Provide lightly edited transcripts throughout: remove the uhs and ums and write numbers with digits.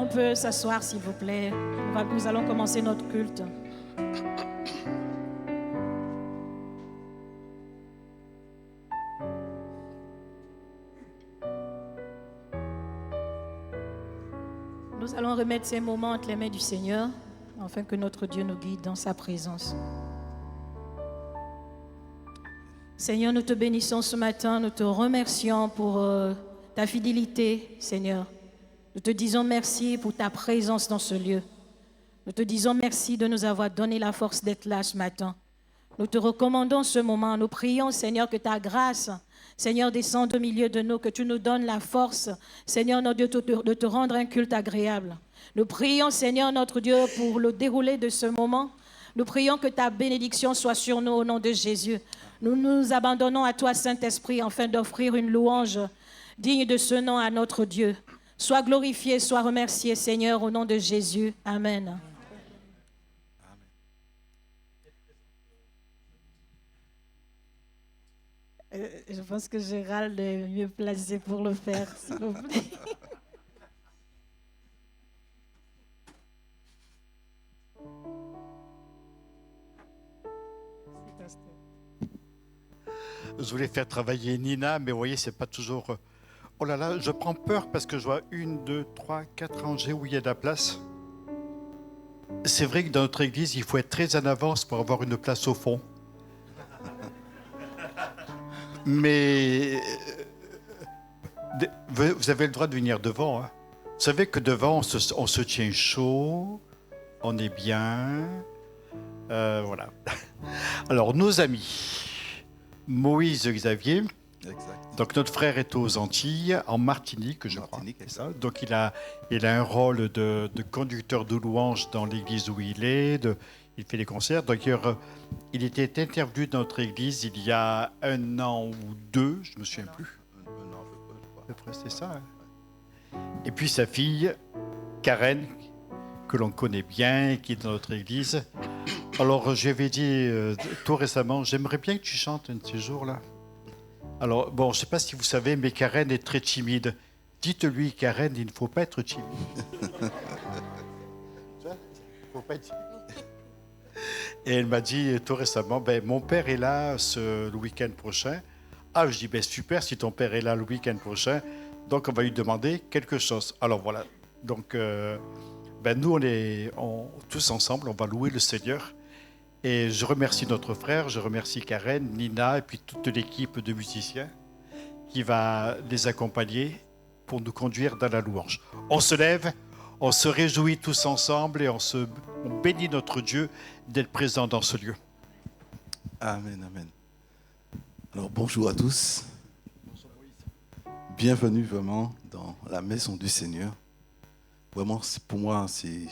on peut s'asseoir s'il vous plaît. Nous allons commencer notre culte. Nous allons remettre ces moments entre les mains du Seigneur, afin que notre Dieu nous guide dans sa présence. Seigneur, nous te bénissons ce matin, nous te remercions pour ta fidélité, Seigneur. Nous te disons merci pour ta présence dans ce lieu. Nous te disons merci de nous avoir donné la force d'être là ce matin. Nous te recommandons ce moment. Nous prions, Seigneur, que ta grâce, Seigneur, descende au milieu de nous, que tu nous donnes la force, Seigneur, notre Dieu, de te rendre un culte agréable. Nous prions, Seigneur, notre Dieu, pour le déroulé de ce moment. Nous prions que ta bénédiction soit sur nous au nom de Jésus. Nous nous abandonnons à toi, Saint-Esprit, afin d'offrir une louange digne de ce nom à notre Dieu. Sois glorifié, sois remercié, Seigneur, au nom de Jésus. Amen. Je pense que Gérald est mieux placé pour le faire, s'il vous plaît. Je voulais faire travailler Nina, mais vous voyez, c'est pas toujours... Oh là là, je prends peur parce que je vois 1, 2, 3, 4 rangées où il y a de la place. C'est vrai que dans notre église, il faut être très en avance pour avoir une place au fond. Mais vous avez le droit de venir devant. Hein. Vous savez que devant, on se tient chaud, on est bien. Voilà. Alors, nos amis... Moïse Xavier, exact. Donc notre frère est aux Antilles, en Martinique, je crois. C'est ça. Donc il a un rôle de conducteur de louanges dans l'église où il est, il fait des concerts. D'ailleurs, il était interviewé dans notre église il y a 1 an ou 2, je ne me souviens plus. Un an, à peu près, c'est ça. Hein. Et puis sa fille, Karen, que l'on connaît bien, qui est dans notre église. Alors, je lui avais dit tout récemment, j'aimerais bien que tu chantes un de ces jours-là. Alors, bon, je ne sais pas si vous savez, mais Karen est très timide. Dites-lui, Karen, il ne faut pas être timide. Il ne faut pas être timide. Et elle m'a dit tout récemment, mon père est là le week-end prochain. Ah, je dis, super, si ton père est là le week-end prochain, donc on va lui demander quelque chose. Alors voilà, donc nous, on est tous ensemble, on va louer le Seigneur. Et je remercie notre frère, je remercie Karen, Nina et puis toute l'équipe de musiciens qui va les accompagner pour nous conduire dans la louange. On se lève, on se réjouit tous ensemble et on bénit notre Dieu d'être présent dans ce lieu. Amen, amen. Alors bonjour à tous. Bienvenue vraiment dans la maison du Seigneur. Vraiment, pour moi, c'est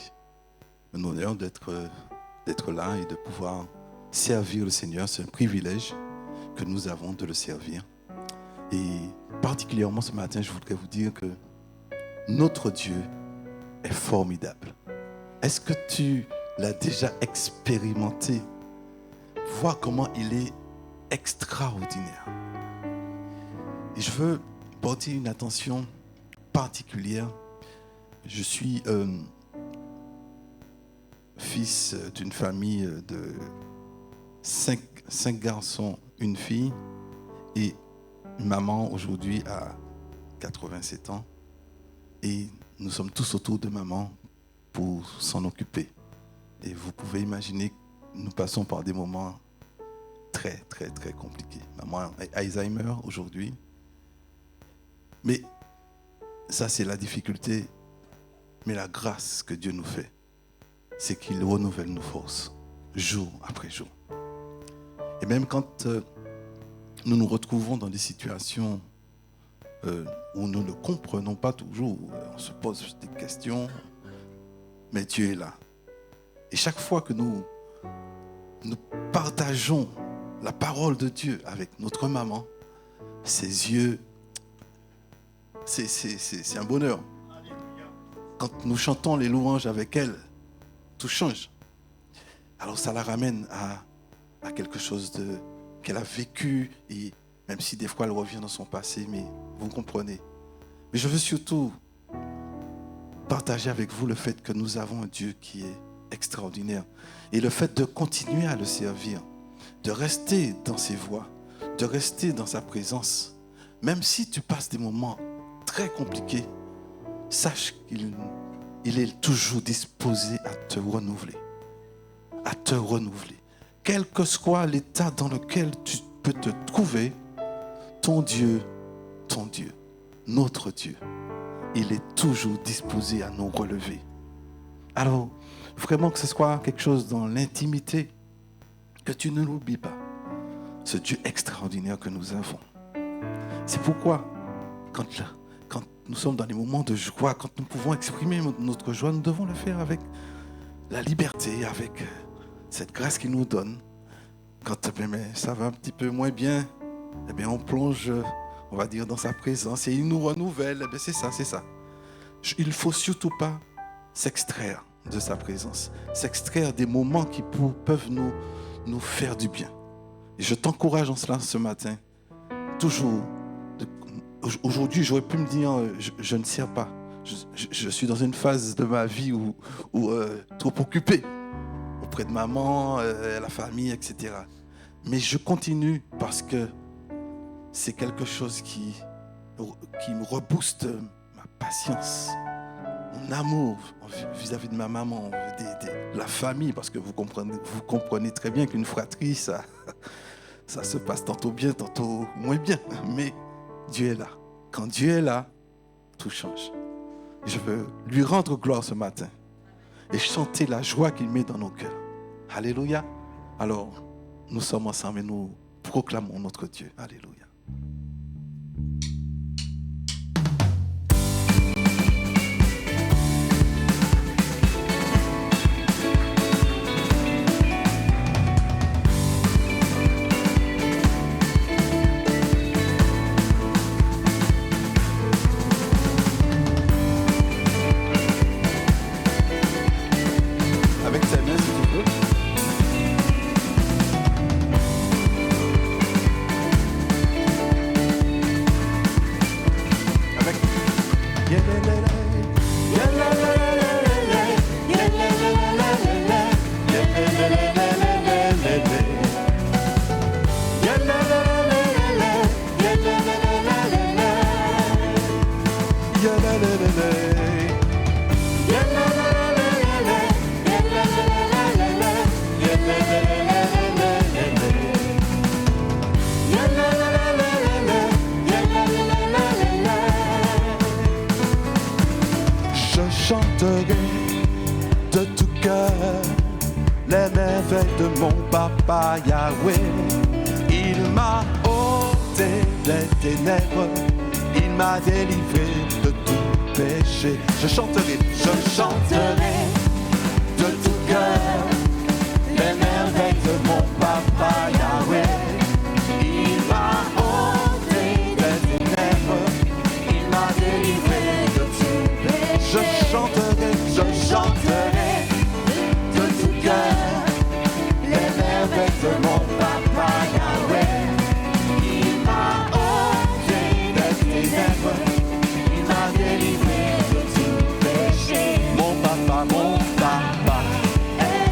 un honneur d'être là et de pouvoir servir le Seigneur. C'est un privilège que nous avons de le servir. Et particulièrement ce matin, je voudrais vous dire que notre Dieu est formidable. Est-ce que tu l'as déjà expérimenté? Vois comment il est extraordinaire. Et je veux porter une attention particulière. Je suis fils d'une famille de 5 garçons, une fille, et maman aujourd'hui a 87 ans. Et nous sommes tous autour de maman pour s'en occuper. Et vous pouvez imaginer que nous passons par des moments très, très, très compliqués. Maman a Alzheimer aujourd'hui. Mais ça, c'est la difficulté. Mais la grâce que Dieu nous fait, c'est qu'il renouvelle nos forces, jour après jour. Et même quand nous nous retrouvons dans des situations où nous ne comprenons pas toujours, on se pose des questions, mais Dieu est là. Et chaque fois que nous partageons la parole de Dieu avec notre maman, ses yeux, c'est un bonheur. Quand nous chantons les louanges avec elle, tout change. Alors ça la ramène à quelque chose qu'elle a vécu, et même si des fois elle revient dans son passé, mais vous comprenez. Mais je veux surtout partager avec vous le fait que nous avons un Dieu qui est extraordinaire. Et le fait de continuer à le servir, de rester dans ses voies, de rester dans sa présence, même si tu passes des moments très compliqués, sache qu'il est toujours disposé à te renouveler. À te renouveler. Quel que soit l'état dans lequel tu peux te trouver, ton Dieu, notre Dieu, il est toujours disposé à nous relever. Alors, vraiment que ce soit quelque chose dans l'intimité, que tu ne l'oublies pas, ce Dieu extraordinaire que nous avons. C'est pourquoi, quand nous sommes dans des moments de joie, quand nous pouvons exprimer notre joie, nous devons le faire avec la liberté, avec cette grâce qu'il nous donne. Quand ça va un petit peu moins bien, on plonge, on va dire, dans sa présence et il nous renouvelle. C'est ça. Il ne faut surtout pas s'extraire de sa présence, s'extraire des moments qui peuvent nous faire du bien. Et je t'encourage en cela ce matin, toujours. Aujourd'hui, j'aurais pu me dire, je ne sers pas. Je suis dans une phase de ma vie où trop occupé auprès de maman, la famille, etc. Mais je continue parce que c'est quelque chose qui me rebooste ma patience, mon amour vis-à-vis de ma maman, de la famille, parce que vous comprenez très bien qu'une fratrie, ça se passe tantôt bien, tantôt moins bien. Mais Dieu est là. Quand Dieu est là, tout change. Je veux lui rendre gloire ce matin et chanter la joie qu'il met dans nos cœurs. Alléluia. Alors, nous sommes ensemble et nous proclamons notre Dieu. Alléluia. Yahweh, il m'a ôté les ténèbres, il m'a délivré de tout péché. Je chanterai de tout cœur les merveilles de mon papa Yahweh. Il m'a ôté les ténèbres, il m'a délivré de tout péché. Je chanterai de tout cœur de mon papa Yahweh. Il m'a ôté des ténèbres, il m'a délivré de tout péché. Mon papa est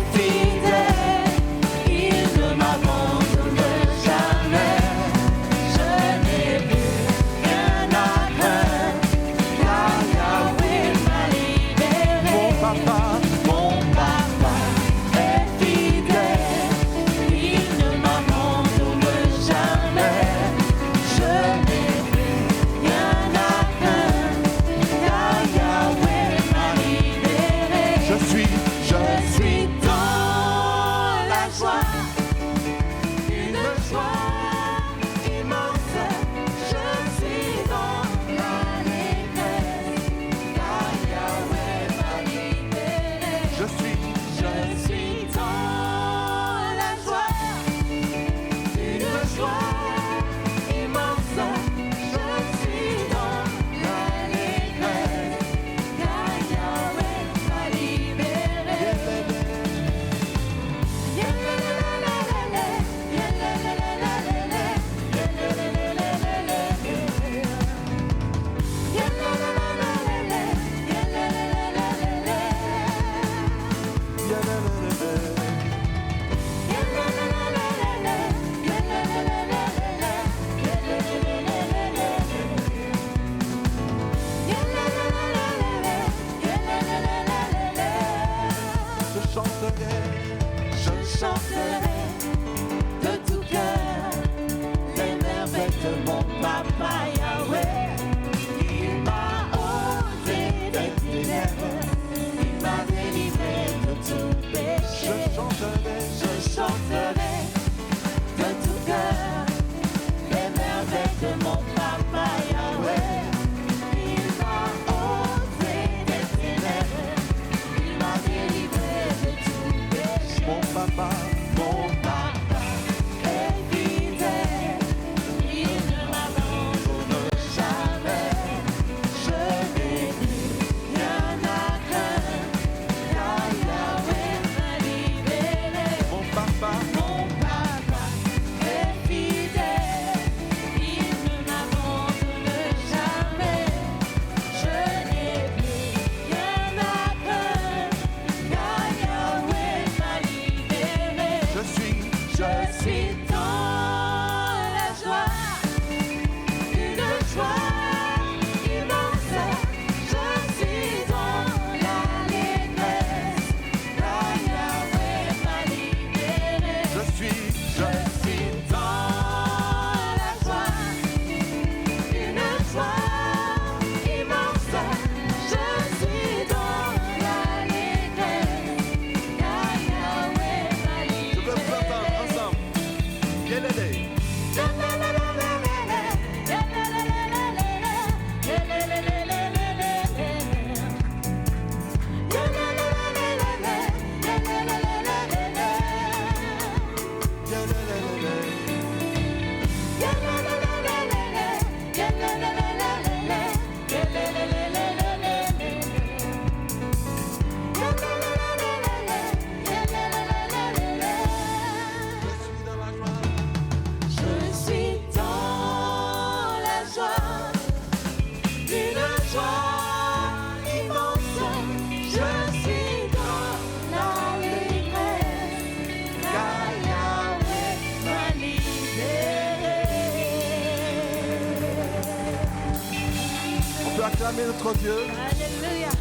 Acclamer notre Dieu. Alléluia.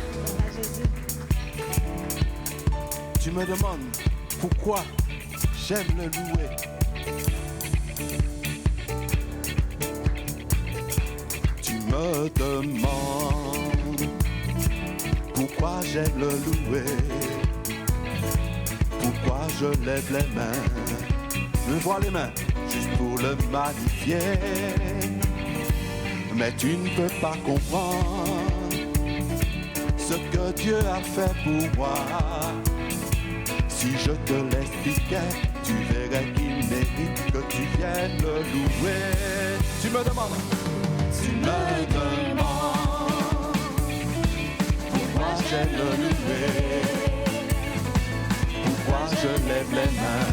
Jésus. Tu me demandes pourquoi j'aime le louer. Tu me demandes pourquoi j'aime le louer. Pourquoi je lève les mains. Je vois les mains juste pour le magnifier. Mais tu ne peux pas comprendre ce que Dieu a fait pour moi. Si je te l'expliquais, tu verrais qu'il mérite que tu viennes le louer. Tu me demandes pourquoi j'aime le louer. Pourquoi je lève les mains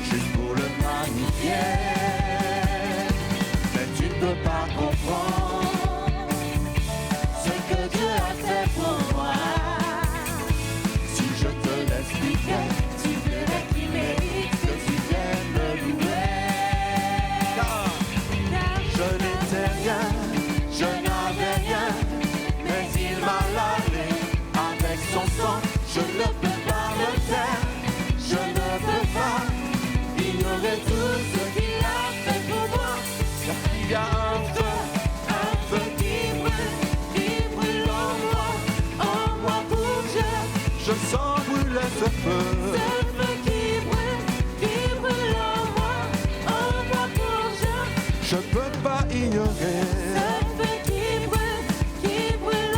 juste pour le magnifier. Tu ne peux pas comprendre ce que Dieu a fait pour moi. Si je te l'expliquais, tu verrais qu'il mérite que tu viennes le louer. Car je n'étais rien, je n'avais rien, mais il m'a lavé avec son sang. Je ne peux pas me taire, je ne peux pas ignorer tout ce qu'il a fait pour moi. Il y a un feu qui brûle en moi pour Dieu. Je sens brûler ce feu. Ce feu qui brûle en moi pour Dieu. Je peux pas ignorer. Ce feu qui brûle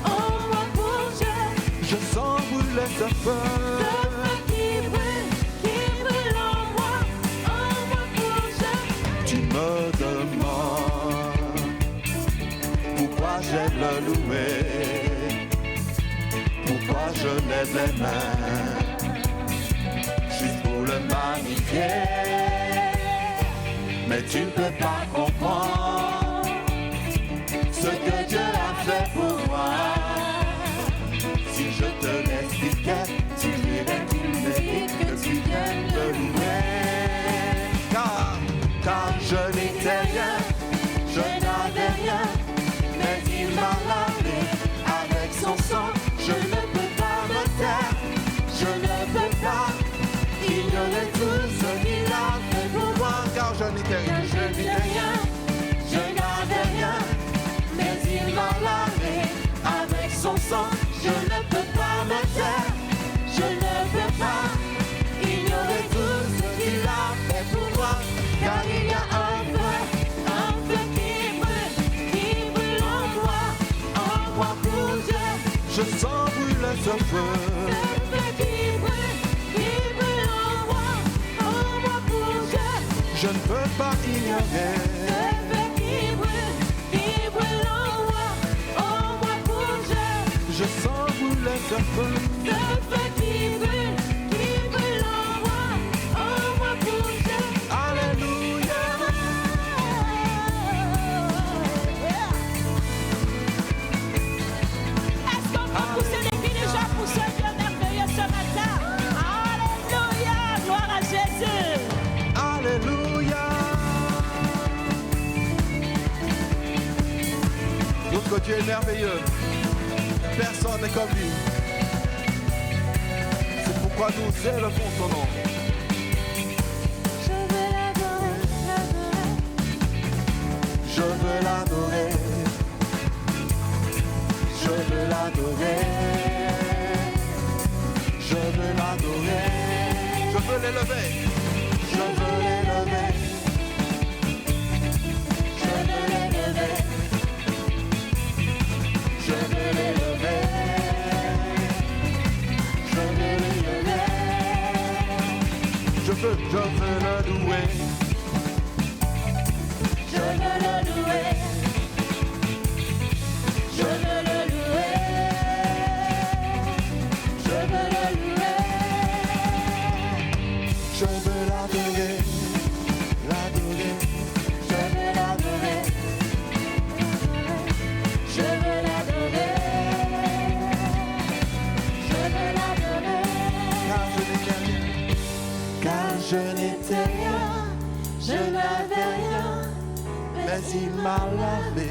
en moi pour Dieu. Je sens brûler ce feu. Me demande pourquoi j'aime le louer, pourquoi je lève les mains, juste pour le magnifier. Mais tu ne peux pas comprendre ce que Dieu a fait pour moi. Si je te l'expliquais, tu dirais qu'il mérite que tu viennes le louer. Car je n'étais rien, je n'avais rien, mais il m'a lavé avec son sang. Je ne peux pas me taire, je ne peux pas ignorer tout ce qu'il a fait pour moi. Car je n'étais rien, je n'avais rien, mais il m'a lavé avec son sang. Je ne peux pas me taire, je ne peux pas ignorer tout ce qu'il a fait pour moi. Car il y a un feu qui brûle en moi pour Dieu. Je sens brûler ce feu. Le feu qui brûle en moi pour Dieu. Je ne peux pas ignorer. Le feu qui brûle en moi pour Dieu. Je sens brûler ce feu. Le feu qui brûle en moi pour Dieu. Alléluia. Est-ce qu'on peut pousser des cris déjà pour ce Dieu merveilleux ce matin? Alléluia, gloire à Jésus. Alléluia. Notre Dieu est merveilleux. Personne n'est comme lui. C'est pourquoi nous élevons son nom. Je veux l'adorer. Je veux l'adorer. Je veux l'adorer. Je veux l'élever. Je veux l'élever. Je veux l'élever. Je veux l'élever. Je veux l'élever. Je veux le louer. mais il m'a lavé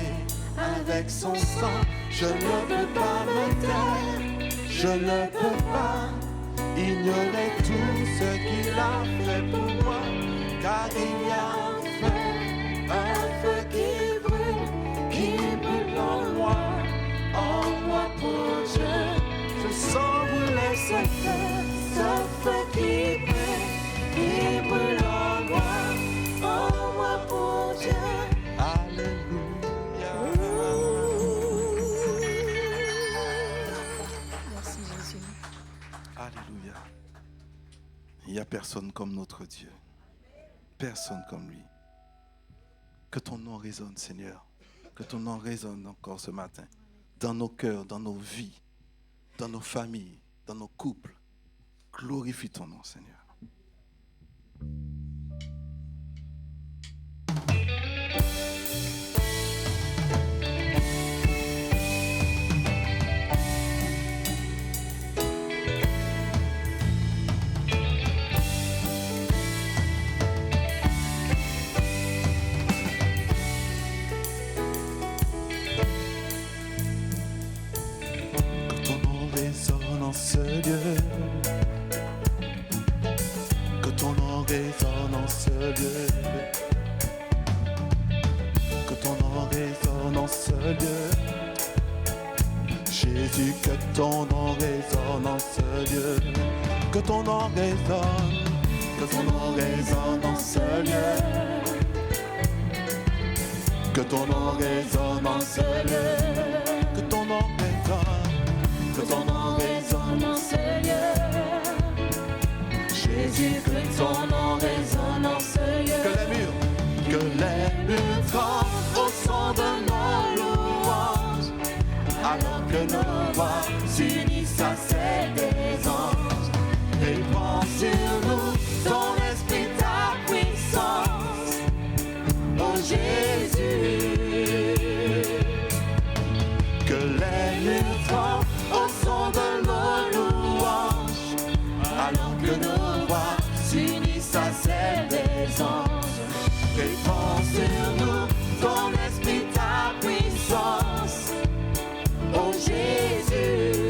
avec son sang. Je ne peux pas me taire, je ne peux pas ignorer tout ce qu'il a fait pour moi, car il y a un feu qui brûle en moi pour Dieu. Je sens brûler ce feu qui brûle en moi pour Dieu. Alléluia. Merci Jésus. Alléluia. Il n'y a personne comme notre Dieu. Personne comme lui. Que ton nom résonne, Seigneur. Que ton nom résonne encore ce matin. Dans nos cœurs, dans nos vies, dans nos familles, dans nos couples. Glorifie ton nom, Seigneur. Ce lieu, que ton nom résonne en ce lieu, que ton nom résonne en ce lieu, Jésus, que ton nom résonne en ce lieu, que ton nom résonne, que ton nom résonne en ce lieu, que ton nom résonne en ce lieu, que ton nom résonne, que ton nom résonne en ce lieu. Jésus, que ton nom résonne en ce lieu. Que les murs tremblent au son de nos louanges, alors que nos voix s'unissent à celles des anges. Répands sur nous ton esprit, ta puissance, ô Jésus. Que les murs tremblent au son de nos louanges, alors que nos voix s'unissent à celles des anges. Répands sur nous ton esprit, ta puissance, ô Jésus.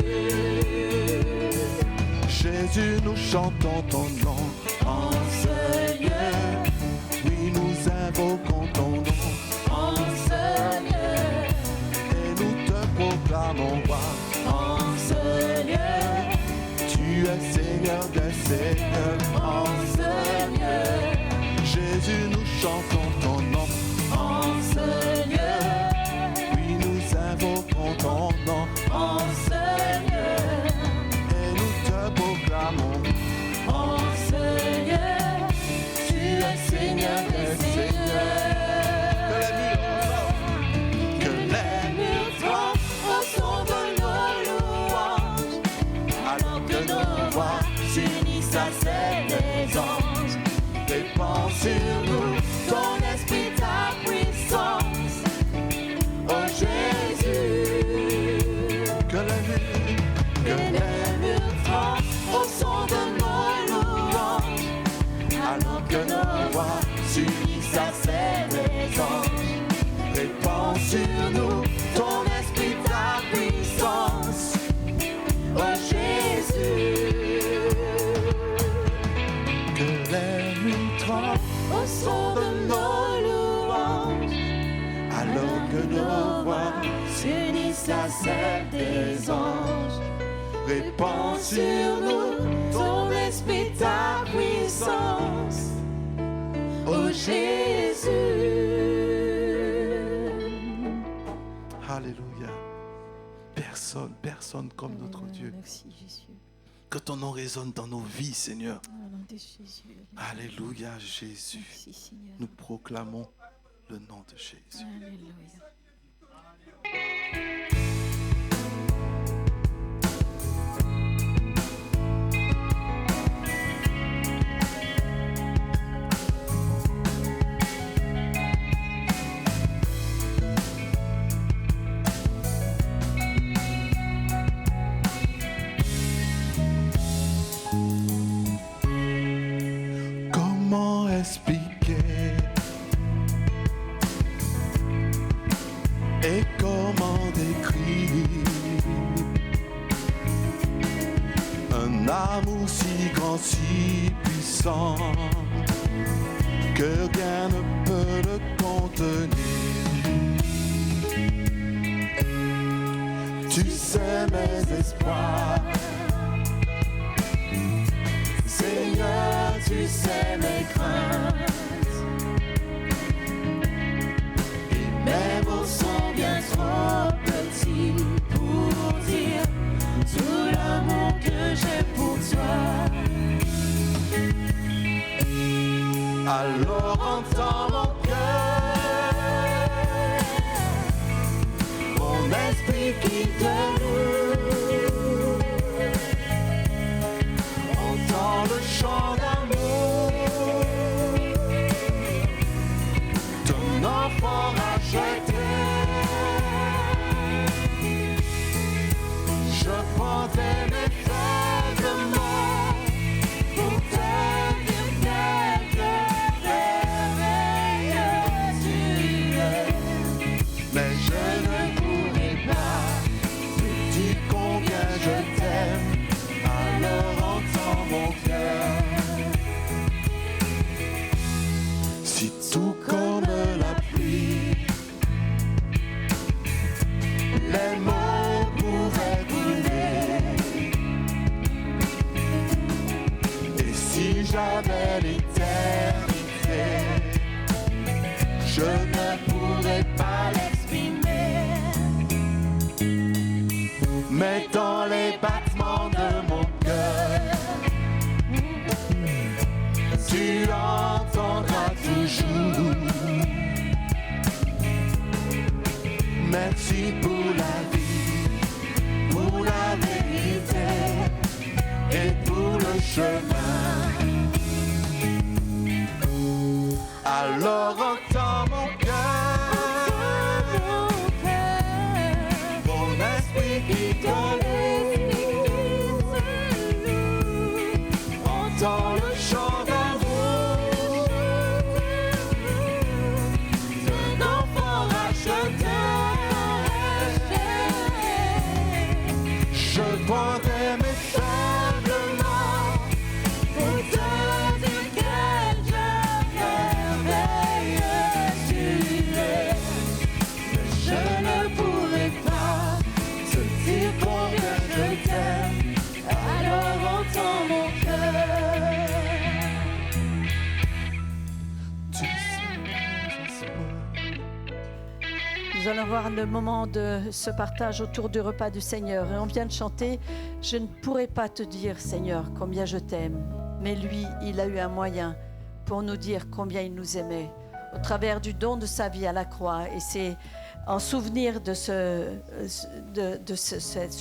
Jésus, nous chantons ton nom en ce lieu. Oui, nous invoquons ton nom en ce lieu. Et nous te proclamons roi en ce lieu. Tu es Seigneur des seigneurs en ce lieu. Jésus, nous chantons ton nom en ce lieu. Oui, nous invoquons ton nom en ce lieu. Et nous te proclamons en ce lieu. Tu es Seigneur des seigneurs. Que les murs tremblent au son de nos louanges, alors que nos voix s'unissent à celles des anges. Répands sur nous ton esprit, ta puissance, ô Jésus. Que les murs tremblent au son de nos louanges, alors que nos voix s'unissent à celles des anges. Répands sur nous ton esprit, ta puissance, ô Jésus. Que les murs tremblent au son de nos louanges, alors que nos voix s'unissent à celles des anges. Répands sur nous ton esprit, ta puissance, ô Jésus. Alléluia. Personne comme notre Dieu. Merci Jésus. Que ton nom résonne dans nos vies, Seigneur. Au nom de Jésus. Alléluia, Jésus. Merci Seigneur. Nous proclamons le nom de Jésus. Alléluia. Comment expliquer Et comment décrire un amour si grand, si puissant, que rien ne peut le contenir. Tu sais mes espoirs, Seigneur, tu sais mes craintes, et mes mots sont bien trop petits pour dire tout l'amour que j'ai pour toi. Alors entends mon cœur, mon esprit qui te loue. Entends le chant d'amour, ton enfant racheté. Je prends mes faibles mains pour te dire que merveilleux tu es. Mais je ne pourrai pas te dire combien je t'aime. Alors entends mon cœur. Si tout comme la pluie, les mots pourraient couler, et si j'avais l'éternité, je ne pourrais pas l'exprimer. Mais dans les battements de mon cœur, tu entendras toujours. Merci pour la vie, pour la vérité et pour le chemin. Alors entends mon cœur, mon esprit qui te loue. Entends le chant d'amour d'un enfant racheté. Je prendrai mes faibles mains pour te dire quel Dieu merveilleux tu es. Mais je ne pourrai pas te dire combien je t'aime. Alors entends mon cœur. Tu sais mes espoirs. Nous allons voir le moment de ce partage autour du repas du Seigneur. Et on vient de chanter « Je ne pourrais pas te dire, Seigneur, combien je t'aime. » Mais lui, il a eu un moyen pour nous dire combien il nous aimait au travers du don de sa vie à la croix. Et c'est en souvenir de ce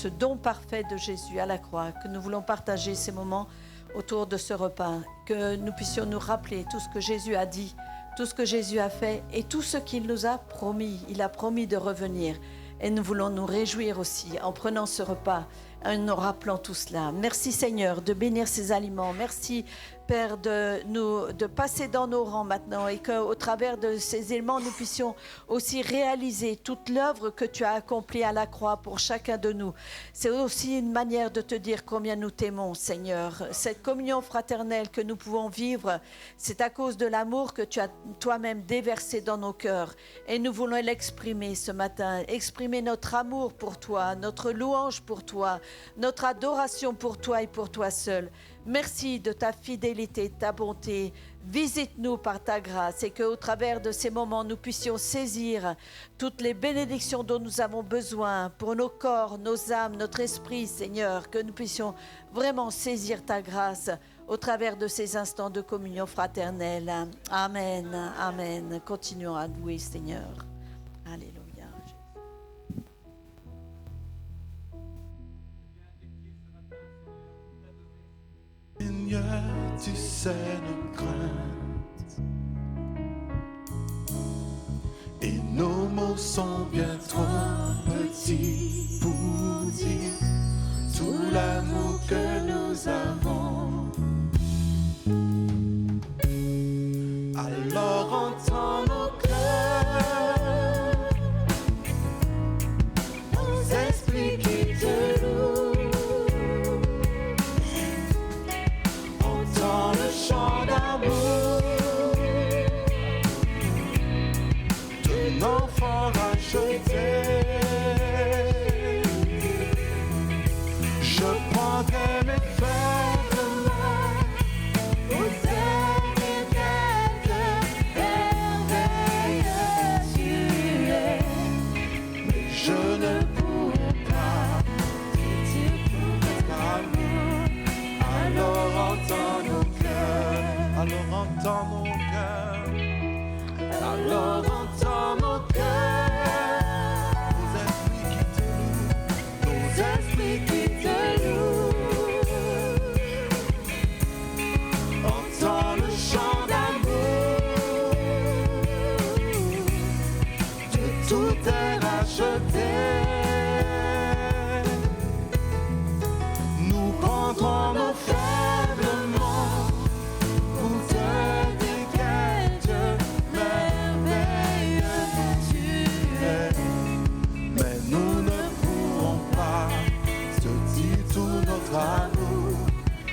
don parfait de Jésus à la croix que nous voulons partager ces moments autour de ce repas. Que nous puissions nous rappeler tout ce que Jésus a dit, tout ce que Jésus a fait et tout ce qu'il nous a promis. Il a promis de revenir. Et nous voulons nous réjouir aussi en prenant ce repas, en nous rappelant tout cela. Merci Seigneur de bénir ces aliments. Merci Père de passer dans nos rangs maintenant et qu'au travers de ces éléments, nous puissions aussi réaliser toute l'œuvre que tu as accomplie à la croix pour chacun de nous. C'est aussi une manière de te dire combien nous t'aimons, Seigneur. Cette communion fraternelle que nous pouvons vivre, c'est à cause de l'amour que tu as toi-même déversé dans nos cœurs. Et nous voulons l'exprimer ce matin, exprimer notre amour pour toi, notre louange pour toi, notre adoration pour toi et pour toi seul. Merci de ta fidélité, de ta bonté. Visite-nous par ta grâce et qu'au travers de ces moments, nous puissions saisir toutes les bénédictions dont nous avons besoin pour nos corps, nos âmes, notre esprit, Seigneur. Que nous puissions vraiment saisir ta grâce au travers de ces instants de communion fraternelle. Amen, amen. Continuons à louer, Seigneur. Alléluia. Seigneur, tu sais nos craintes et nos mots sont bien trop petits pour dire tout l'amour que nous avons. Alors entends nos cœurs, mon enfant racheté. Je prendrai mes faibles mains Pour servir quelque merveilleux tu es. mais je ne pourrai pas Tu pour notre amour. Alors entends nos cœurs, alors entends nos cœurs, alors entends nos cœurs. Nos esprits qui te louent, nos esprits qui te louent. Entends le chant d'amour, de tout est racheté. Nous prendrons nos faibles mains pour te dire quel Dieu merveilleux tu es. Mais nous ne pourrons pas te dire tout notre amour.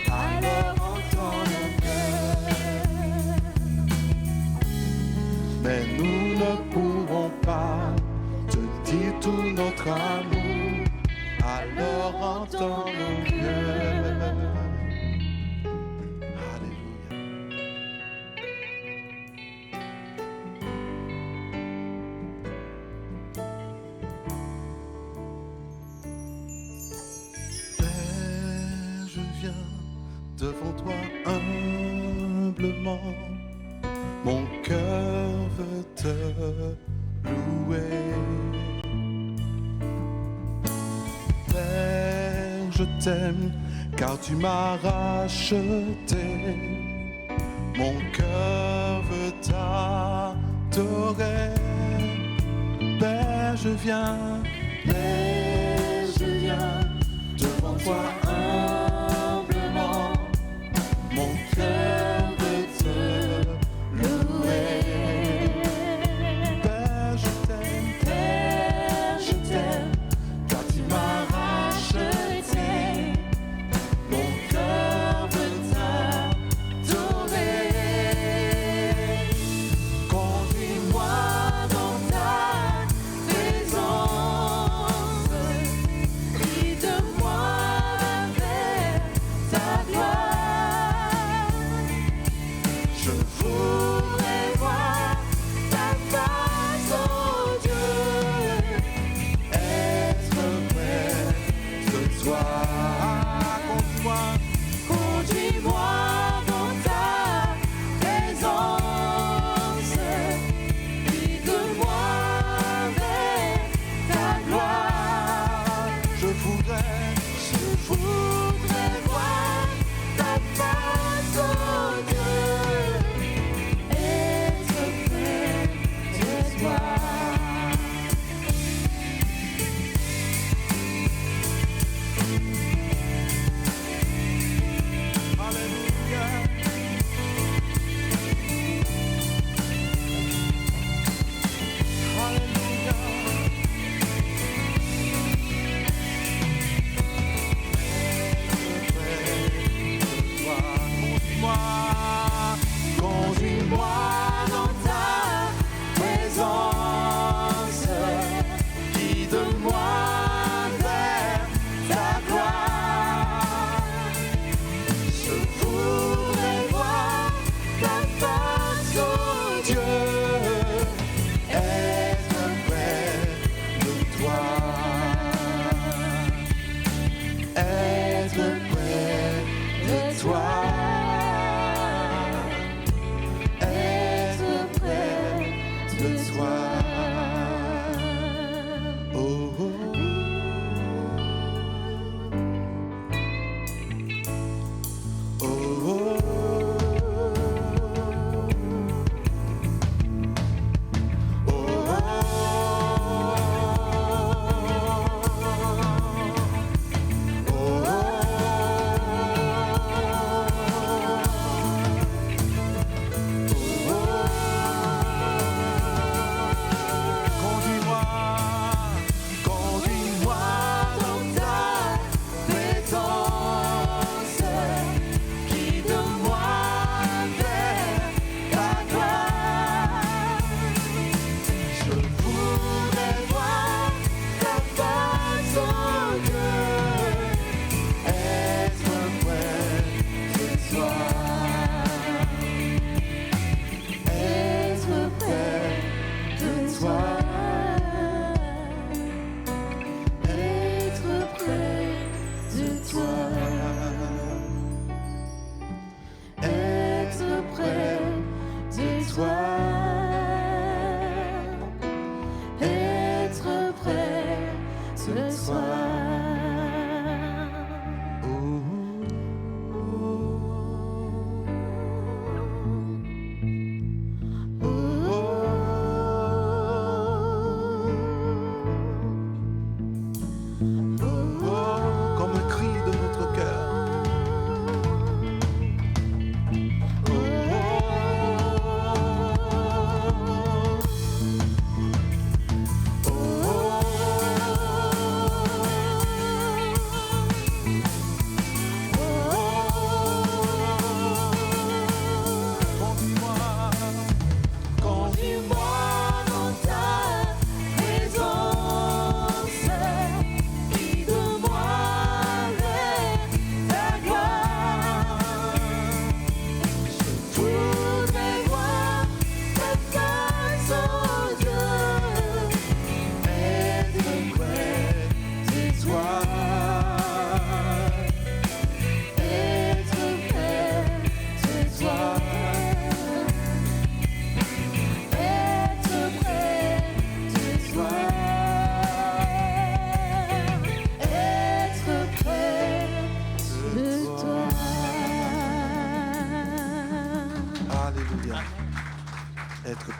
Alors entends nos cœurs. Mais nous ne pourrons pas te dire tout notre amour. Alors entends nos cœurs. Alléluia. Père, je viens devant toi humblement. Mon cœur veut te louer. Père, je t'aime car tu m'as racheté. Mon cœur veut t'adorer. Père, je viens devant toi humblement. Mon cœur veut te louer. Père, je t'aime, car tu m'as racheté. Mon cœur veut t'adorer. Conduis-moi dans ta présence. Guide-moi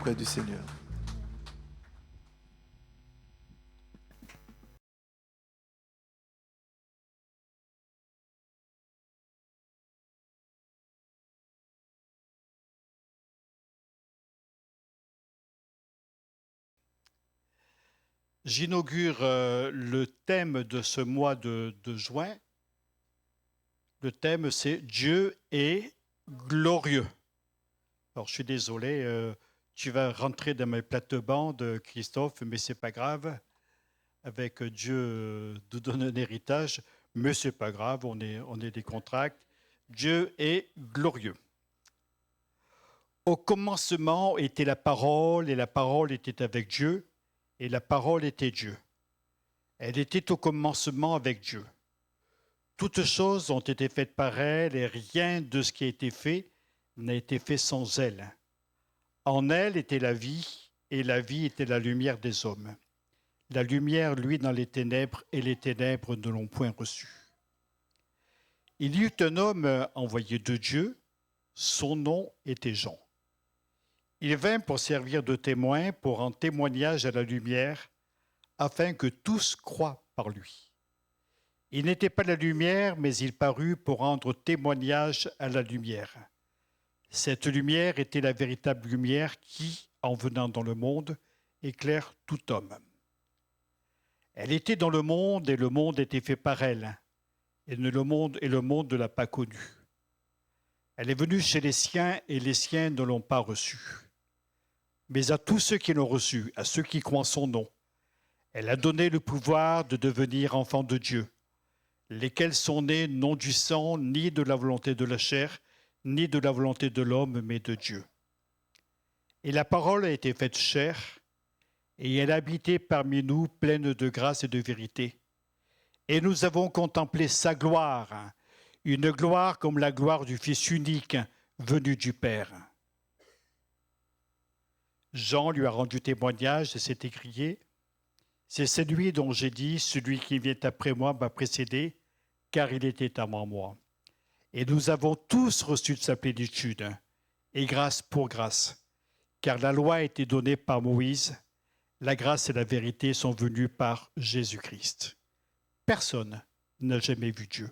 auprès du Seigneur. J'inaugure le thème de ce mois de juin. Le thème, c'est Dieu est glorieux. Alors, je suis désolé, tu vas rentrer dans mes plates-bandes, Christophe, mais c'est pas grave. Avec Dieu nous donne un héritage, mais c'est pas grave, on est des contracts. Dieu est glorieux. Au commencement était la parole, et la parole était avec Dieu, et la parole était Dieu. Elle était au commencement avec Dieu. Toutes choses ont été faites par elle, et rien de ce qui a été fait n'a été fait sans elle. En elle était la vie, et la vie était la lumière des hommes. La lumière, lui, dans les ténèbres, et les ténèbres ne l'ont point reçue. Il y eut un homme envoyé de Dieu, son nom était Jean. Il vint pour servir de témoin, pour rendre témoignage à la lumière, afin que tous croient par lui. Il n'était pas la lumière, mais il parut pour rendre témoignage à la lumière. Cette lumière était la véritable lumière qui, en venant dans le monde, éclaire tout homme. Elle était dans le monde, et le monde était fait par elle, et le monde ne l'a pas connue. Elle est venue chez les siens, et les siens ne l'ont pas reçue. Mais à tous ceux qui l'ont reçue, à ceux qui croient en son nom, elle a donné le pouvoir de devenir enfants de Dieu, lesquels sont nés non du sang, ni de la volonté de la chair, ni de la volonté de l'homme, mais de Dieu. Et la parole a été faite chair, et elle a habité parmi nous, pleine de grâce et de vérité. Et nous avons contemplé sa gloire, une gloire comme la gloire du Fils unique, venu du Père. Jean lui a rendu témoignage et s'est écrié « C'est celui dont j'ai dit, celui qui vient après moi m'a précédé, car il était avant moi. » Et nous avons tous reçu de sa plénitude, et grâce pour grâce, car la loi a été donnée par Moïse, la grâce et la vérité sont venues par Jésus-Christ. Personne n'a jamais vu Dieu.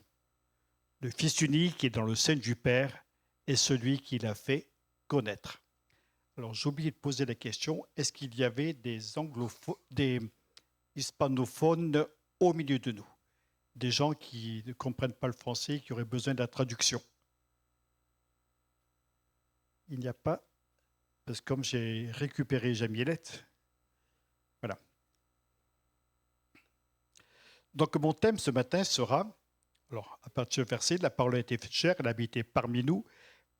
Le Fils unique qui est dans le sein du Père est celui qui l'a fait connaître. Alors, j'ai oublié de poser la question, est-ce qu'il y avait des hispanophones au milieu de nous? Des gens qui ne comprennent pas le français, qui auraient besoin de la traduction? Il n'y a pas, parce que comme j'ai récupéré Jamielette, voilà. Donc, mon thème ce matin sera, alors, à partir du verset, la parole a été faite chair, elle a habité parmi nous,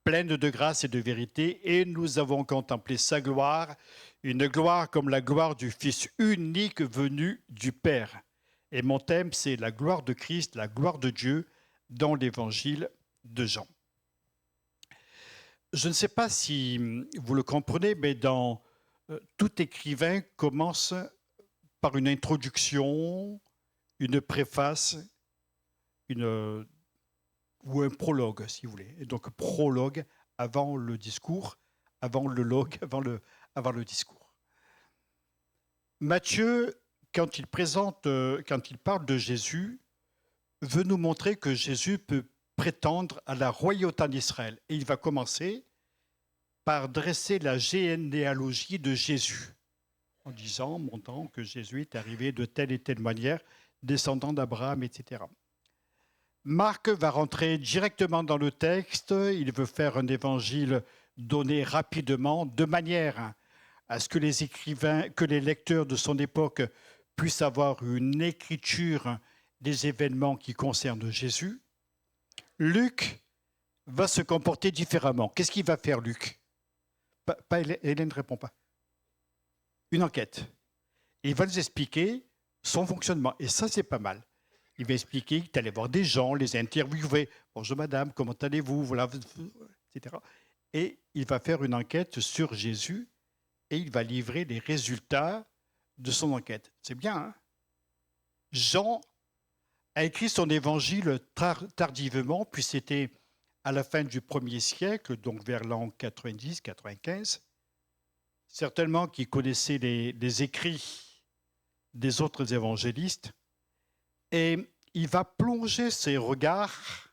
pleine de grâce et de vérité, et nous avons contemplé sa gloire, une gloire comme la gloire du Fils unique venu du Père. Et mon thème, c'est la gloire de Christ, la gloire de Dieu dans l'évangile de Jean. Je ne sais pas si vous le comprenez, mais tout écrivain commence par une introduction, une préface, ou un prologue, si vous voulez. Et donc, prologue avant le discours, avant le logue, avant le discours. Matthieu, quand il parle de Jésus, veut nous montrer que Jésus peut prétendre à la royauté en Israël. Et il va commencer par dresser la généalogie de Jésus, en montrant que Jésus est arrivé de telle et telle manière, descendant d'Abraham, etc. Marc va rentrer directement dans le texte, il veut faire un évangile donné rapidement, de manière à ce que les écrivains, que les lecteurs de son époque puissent avoir une écriture des événements qui concernent Jésus. Luc va se comporter différemment. Qu'est-ce qu'il va faire, Luc? Hélène ne répond pas. Une enquête. Il va nous expliquer son fonctionnement. Et ça, c'est pas mal. Il va expliquer qu'il allait voir des gens, les interviewer. « Bonjour madame, comment allez-vous » voilà, etc. Et il va faire une enquête sur Jésus et il va livrer les résultats de son enquête. C'est bien, hein? Jean a écrit son évangile tardivement, puis c'était à la fin du 1er siècle, donc vers l'an 90-95. certainement qui connaissait les écrits des autres évangélistes, et il va plonger ses regards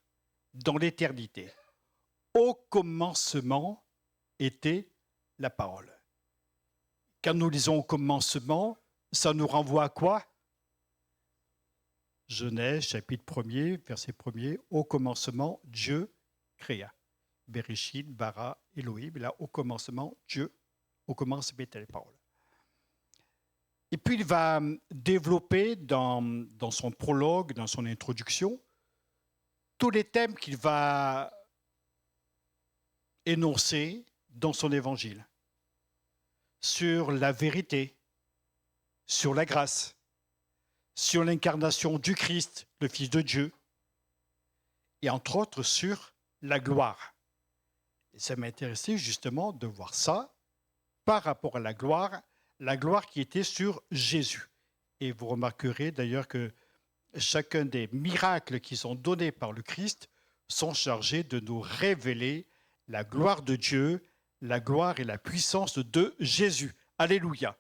dans l'éternité. Au commencement était la parole. Quand nous lisons au commencement, ça nous renvoie à quoi? Genèse, chapitre 1er, verset 1er. Au commencement, Dieu créa. Bereshit, bara, Elohim. Là, au commencement, Dieu. Au commencement était la parole. Et puis, il va développer dans son prologue, dans son introduction, tous les thèmes qu'il va énoncer dans son évangile. Sur la vérité, sur la grâce, sur l'incarnation du Christ, le Fils de Dieu, et entre autres sur la gloire. Et ça m'intéressait justement de voir ça par rapport à la gloire qui était sur Jésus. Et vous remarquerez d'ailleurs que chacun des miracles qui sont donnés par le Christ sont chargés de nous révéler la gloire de Dieu, la gloire et la puissance de Jésus. Alléluia.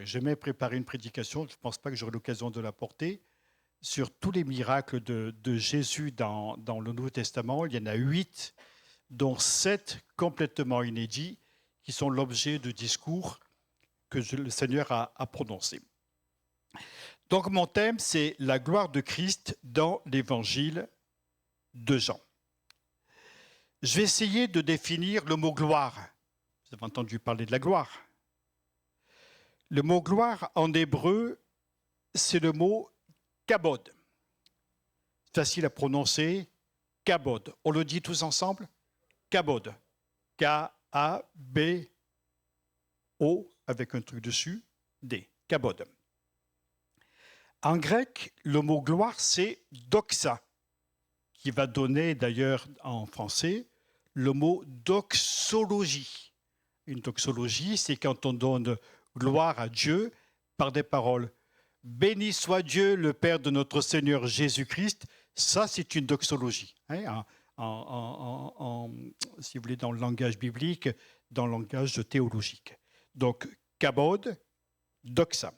J'ai même préparé une prédication, je ne pense pas que j'aurai l'occasion de la porter, sur tous les miracles de Jésus dans le Nouveau Testament. Il y en a 8, dont 7 complètement inédits, qui sont l'objet de discours que le Seigneur a prononcés. Donc mon thème, c'est la gloire de Christ dans l'évangile de Jean. Je vais essayer de définir le mot gloire. Vous avez entendu parler de la gloire. Le mot gloire en hébreu, c'est le mot kabod. C'est facile à prononcer, kabod. On le dit tous ensemble? Kabod. K-A-B-O, avec un truc dessus, D. Kabod. En grec, le mot gloire, c'est doxa, qui va donner d'ailleurs en français le mot doxologie. Une doxologie, c'est quand on donne gloire à Dieu par des paroles. Béni soit Dieu, le Père de notre Seigneur Jésus-Christ. Ça, c'est une doxologie. Hein, si vous voulez, dans le langage biblique, dans le langage théologique. Donc, kabod, doxa.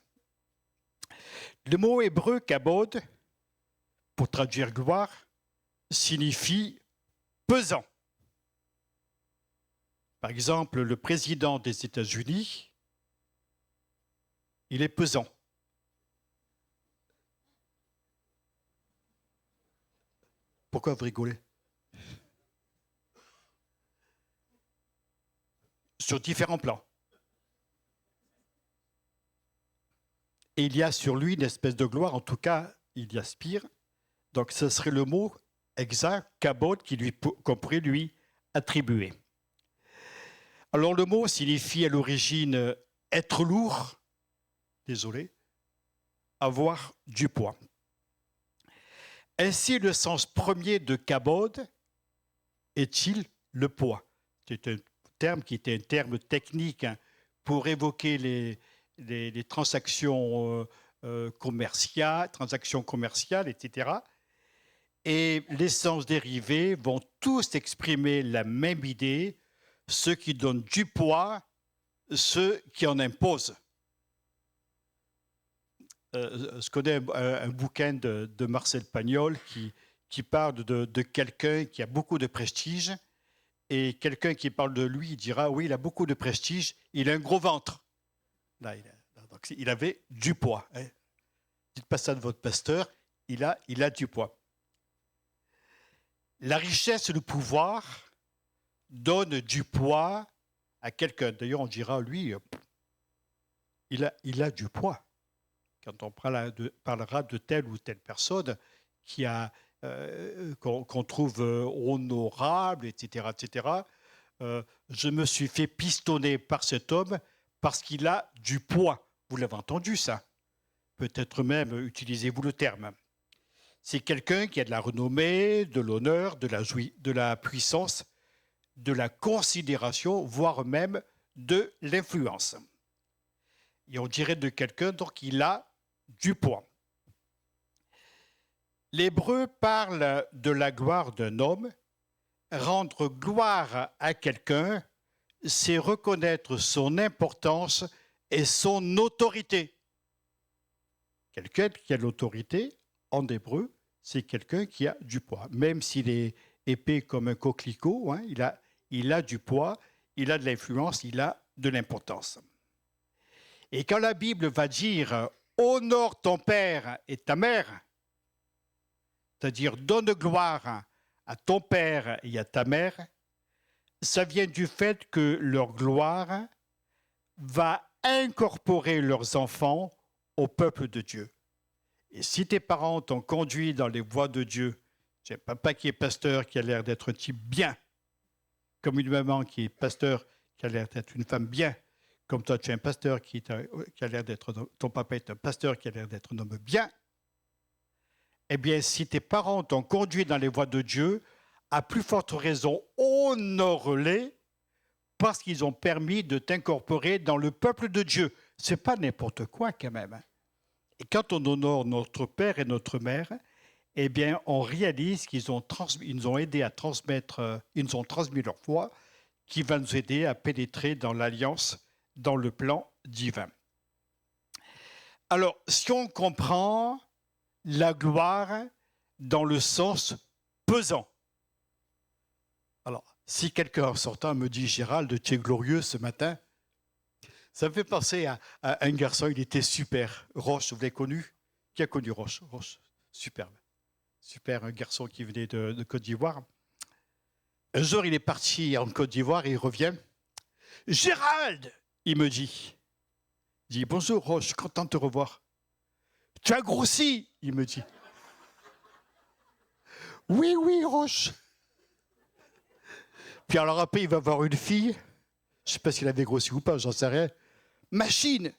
Le mot hébreu kabod, pour traduire gloire, signifie pesant. Par exemple, le président des États-Unis, il est pesant. Pourquoi vous rigolez? Sur différents plans. Et il y a sur lui une espèce de gloire, en tout cas, il y aspire. Donc ce serait le mot exact, kabod, qu'on pourrait lui attribuer. Alors le mot signifie à l'origine être lourd, désolé, avoir du poids. Ainsi, le sens premier de kabod est-il le poids? C'est un terme qui était un terme technique pour évoquer les transactions commerciales, etc. Et les sens dérivés vont tous exprimer la même idée, ceux qui donnent du poids, ceux qui en imposent. Je connais un bouquin de Marcel Pagnol qui parle de quelqu'un qui a beaucoup de prestige, et quelqu'un qui parle de lui, il dira, oui, il a beaucoup de prestige, il a un gros ventre. Là, donc, il avait du poids. Hein. Dites pas ça de votre pasteur, il a du poids. La richesse et le pouvoir donnent du poids à quelqu'un. D'ailleurs, on dira, lui, il a du poids. Quand on parlera de telle ou telle personne qu'on trouve honorable, etc., je me suis fait pistonner par cet homme parce qu'il a du poids. Vous l'avez entendu, ça? Peut-être même utilisez-vous le terme. C'est quelqu'un qui a de la renommée, de l'honneur, de la puissance, de la considération, voire même de l'influence. Et on dirait de quelqu'un, donc il a du poids. L'hébreu parle de la gloire d'un homme. Rendre gloire à quelqu'un, c'est reconnaître son importance et son autorité. Quelqu'un qui a l'autorité, en hébreu, c'est quelqu'un qui a du poids. Même s'il est épais comme un coquelicot, hein, il a du poids, il a de l'influence, il a de l'importance. Et quand la Bible va dire « honore ton père et ta mère », c'est-à-dire « donne gloire à ton père et à ta mère », ça vient du fait que leur gloire va incorporer leurs enfants au peuple de Dieu. Et si tes parents t'ont conduit dans les voies de Dieu, j'ai un papa qui est pasteur qui a l'air d'être un type bien, comme une maman qui est pasteur qui a l'air d'être une femme bien, comme toi tu es un pasteur qui a l'air d'être, ton papa est un pasteur qui a l'air d'être un homme bien, eh bien si tes parents t'ont conduit dans les voies de Dieu, à plus forte raison, honore-les parce qu'ils ont permis de t'incorporer dans le peuple de Dieu. Ce n'est pas n'importe quoi quand même. Et quand on honore notre père et notre mère, eh bien, on réalise qu'ils nous ont aidé à transmettre, ils nous ont transmis leur foi, qui va nous aider à pénétrer dans l'alliance, dans le plan divin. Alors, si on comprend la gloire dans le sens pesant, alors, si quelqu'un en sortant me dit « Gérald, tu es glorieux ce matin », ça me fait penser à un garçon, il était super. Roche, vous l'avez connu? Qui a connu Roche? Roche, superbe. Super, un garçon qui venait de Côte d'Ivoire. Un jour, il est parti en Côte d'Ivoire et il revient. « Gérald !» il me dit. Il dit « Bonjour Roche, content de te revoir. »« Tu as grossi !» il me dit. « Oui, oui, Roche. » Puis alors après, il va voir une fille. Je ne sais pas s'il avait grossi ou pas, j'en sais rien. « Machine,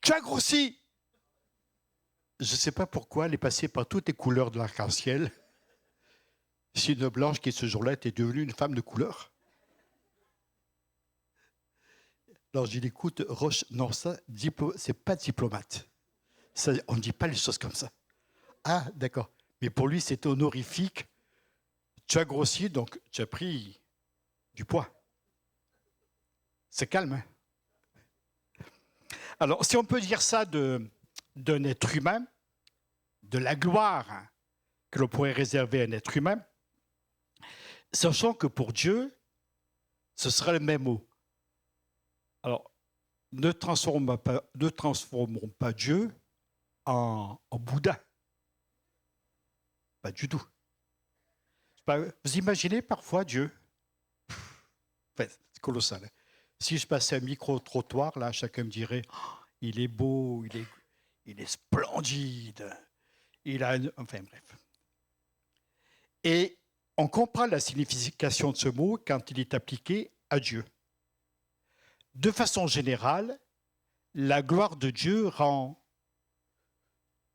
tu as grossi !» Je ne sais pas pourquoi, elle est passée par toutes les couleurs de l'arc-en-ciel. C'est une blanche qui, ce jour-là, était devenue une femme de couleur. Alors, j'ai dit, écoute, Roche, non, ça, c'est pas diplomate. Ça, on ne dit pas les choses comme ça. Ah, d'accord. Mais pour lui, c'est honorifique. Tu as grossi, donc tu as pris du poids. C'est calme, hein? Alors, si on peut dire ça d'un être humain, de la gloire que l'on pourrait réserver à un être humain, sachant que pour Dieu, ce sera le même mot. Alors, ne transformons pas Dieu en Bouddha. Pas du tout. Vous imaginez parfois Dieu? Enfin, c'est colossal. Si je passais un micro-trottoir, là, chacun me dirait oh, il est beau, il est splendide. Enfin bref. Et on comprend la signification de ce mot quand il est appliqué à Dieu. De façon générale, la gloire de Dieu rend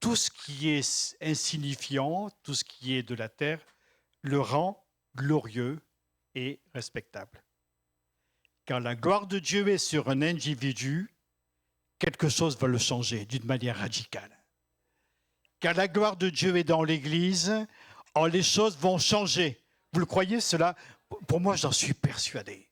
tout ce qui est insignifiant, tout ce qui est de la terre, le rend glorieux et respectable. Quand la gloire de Dieu est sur un individu, quelque chose va le changer d'une manière radicale. Quand la gloire de Dieu est dans l'Église, les choses vont changer. Vous le croyez cela? Pour moi, j'en suis persuadé.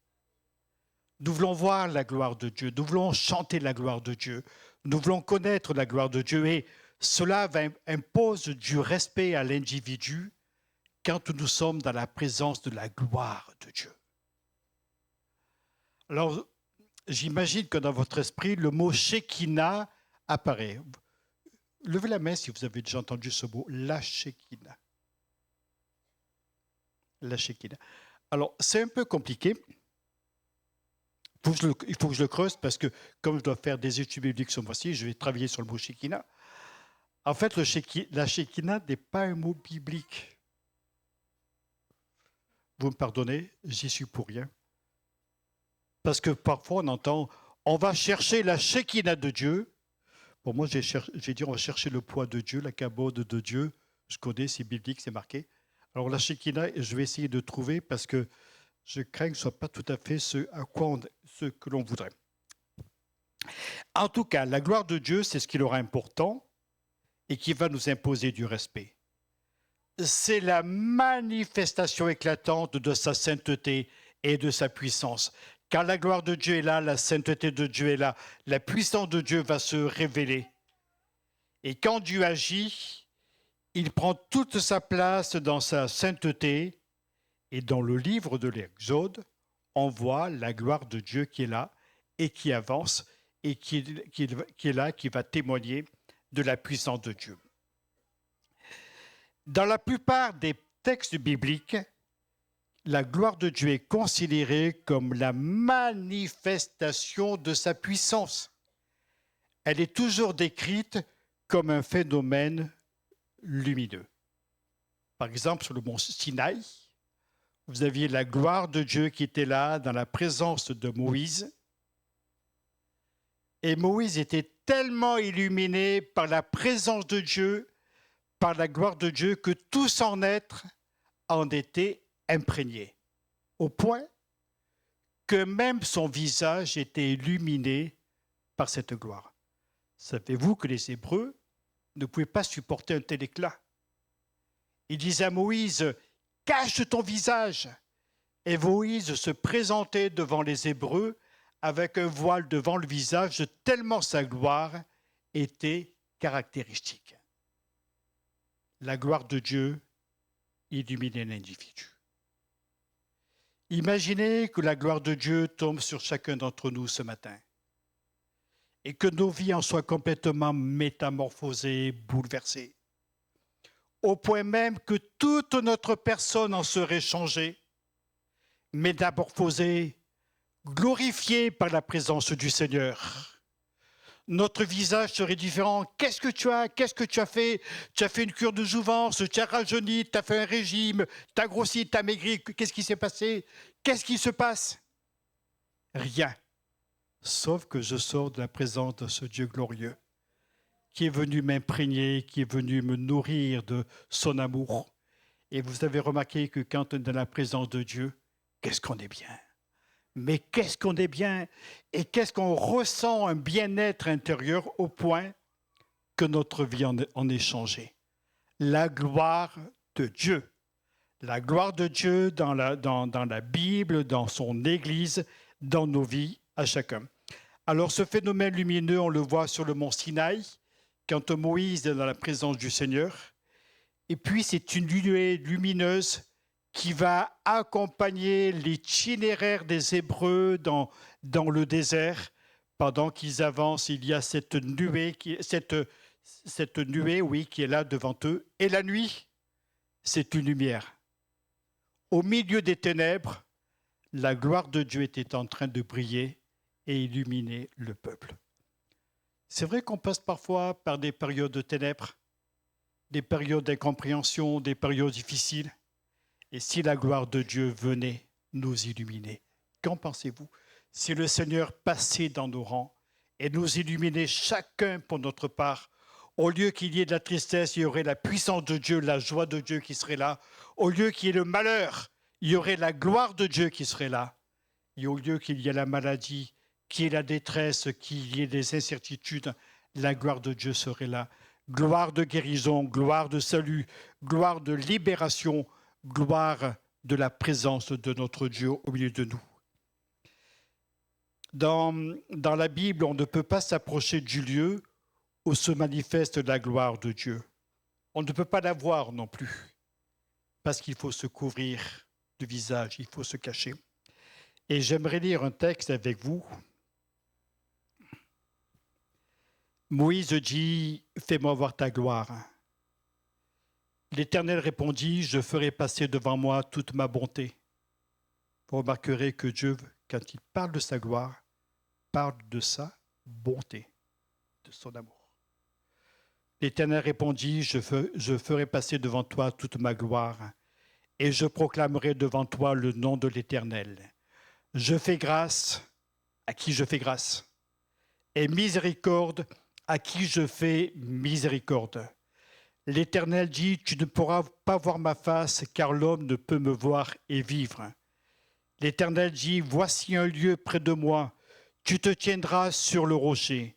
Nous voulons voir la gloire de Dieu, nous voulons chanter la gloire de Dieu, nous voulons connaître la gloire de Dieu et cela impose du respect à l'individu quand nous sommes dans la présence de la gloire de Dieu. Alors, j'imagine que dans votre esprit, le mot Shekinah apparaît. Levez la main si vous avez déjà entendu ce mot, la Shekinah. La Shekinah. Alors, c'est un peu compliqué. Il faut que je le creuse parce que, comme je dois faire des études bibliques ce mois-ci, je vais travailler sur le mot Shekinah. En fait, la Shekinah n'est pas un mot biblique. Vous me pardonnez, j'y suis pour rien. Parce que parfois on entend, on va chercher la Shekinah de Dieu. Bon, moi j'ai dit, on va chercher le poids de Dieu, la kabod de Dieu. Je connais, c'est biblique, c'est marqué. Alors la Shekinah, je vais essayer de trouver parce que je crains que ce ne soit pas tout à fait ce que l'on voudrait. En tout cas, la gloire de Dieu, c'est ce qui leur est important et qui va nous imposer du respect. C'est la manifestation éclatante de sa sainteté et de sa puissance. Car la gloire de Dieu est là, la sainteté de Dieu est là, la puissance de Dieu va se révéler. Et quand Dieu agit, il prend toute sa place dans sa sainteté. Et dans le livre de l'Exode, on voit la gloire de Dieu qui est là et qui avance et qui est là, qui va témoigner de la puissance de Dieu. Dans la plupart des textes bibliques, la gloire de Dieu est considérée comme la manifestation de sa puissance. Elle est toujours décrite comme un phénomène lumineux. Par exemple, sur le mont Sinaï, vous aviez la gloire de Dieu qui était là dans la présence de Moïse. Et Moïse était tellement illuminé par la présence de Dieu, par la gloire de Dieu, que tout son être en était imprégné, au point que même son visage était illuminé par cette gloire. Savez-vous que les Hébreux ne pouvaient pas supporter un tel éclat? Ils disaient à Moïse, « Cache ton visage !» Et Moïse se présentait devant les Hébreux avec un voile devant le visage, tellement sa gloire était caractéristique. La gloire de Dieu illuminait l'individu. Imaginez que la gloire de Dieu tombe sur chacun d'entre nous ce matin et que nos vies en soient complètement métamorphosées, bouleversées, au point même que toute notre personne en serait changée, métamorphosée, glorifiée par la présence du Seigneur. Notre visage serait différent. Qu'est-ce que tu as? Qu'est-ce que tu as fait? Tu as fait une cure de jouvence, tu as rajeuni, tu as fait un régime, tu as grossi, tu as maigri. Qu'est-ce qui s'est passé? Qu'est-ce qui se passe? Rien. Sauf que je sors de la présence de ce Dieu glorieux qui est venu m'imprégner, qui est venu me nourrir de son amour. Et vous avez remarqué que quand on est dans la présence de Dieu, qu'est-ce qu'on est bien? Mais qu'est-ce qu'on est bien et qu'est-ce qu'on ressent un bien-être intérieur au point que notre vie en est changée. La gloire de Dieu. La gloire de Dieu dans la Bible, dans son Église, dans nos vies à chacun. Alors ce phénomène lumineux, on le voit sur le mont Sinaï, quand Moïse est dans la présence du Seigneur. Et puis c'est une nuée lumineuse qui va accompagner l'itinéraire des Hébreux dans le désert. Pendant qu'ils avancent, il y a cette nuée qui est là devant eux. Et la nuit, c'est une lumière. Au milieu des ténèbres, la gloire de Dieu était en train de briller et illuminer le peuple. C'est vrai qu'on passe parfois par des périodes de ténèbres, des périodes d'incompréhension, des périodes difficiles. Et si la gloire de Dieu venait nous illuminer, qu'en pensez-vous? Si le Seigneur passait dans nos rangs et nous illuminait chacun pour notre part, au lieu qu'il y ait de la tristesse, il y aurait la puissance de Dieu, la joie de Dieu qui serait là. Au lieu qu'il y ait le malheur, il y aurait la gloire de Dieu qui serait là. Et au lieu qu'il y ait la maladie, qu'il y ait la détresse, qu'il y ait des incertitudes, la gloire de Dieu serait là. Gloire de guérison, gloire de salut, gloire de libération, gloire de la présence de notre Dieu au milieu de nous. Dans la Bible, on ne peut pas s'approcher du lieu où se manifeste la gloire de Dieu. On ne peut pas la voir non plus, parce qu'il faut se couvrir le visage, il faut se cacher. Et j'aimerais lire un texte avec vous. Moïse dit, « Fais-moi voir ta gloire. » L'Éternel répondit, « Je ferai passer devant moi toute ma bonté. » Vous remarquerez que Dieu, quand il parle de sa gloire, parle de sa bonté, de son amour. L'Éternel répondit, « Je ferai passer devant toi toute ma gloire, et je proclamerai devant toi le nom de l'Éternel. Je fais grâce à qui je fais grâce, et miséricorde à qui je fais miséricorde. » L'Éternel dit, « Tu ne pourras pas voir ma face, car l'homme ne peut me voir et vivre. » L'Éternel dit, « Voici un lieu près de moi, tu te tiendras sur le rocher.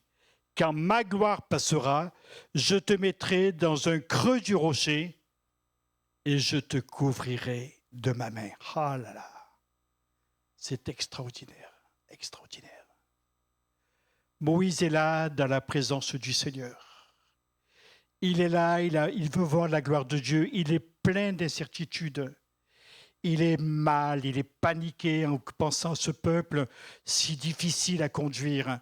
Quand ma gloire passera, je te mettrai dans un creux du rocher et je te couvrirai de ma main. » Ah là là! C'est extraordinaire, extraordinaire. Moïse est là dans la présence du Seigneur. Il est là, il veut voir la gloire de Dieu. Il est plein d'incertitudes. Il est mal, il est paniqué en pensant à ce peuple si difficile à conduire.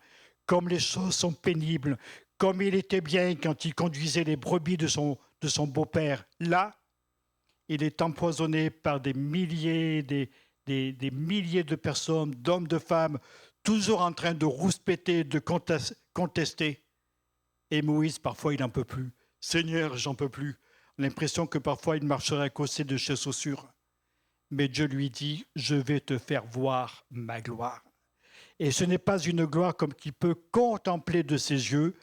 Comme les choses sont pénibles, comme il était bien quand il conduisait les brebis de son beau-père. Là, il est empoisonné par des milliers, des milliers de personnes, d'hommes, de femmes, toujours en train de rouspéter, de contester. Et Moïse, parfois, il n'en peut plus. Seigneur, j'en peux plus. L'impression que parfois, il marcherait à côté de ses chaussures. Mais Dieu lui dit, je vais te faire voir ma gloire. Et ce n'est pas une gloire comme qui peut contempler de ses yeux.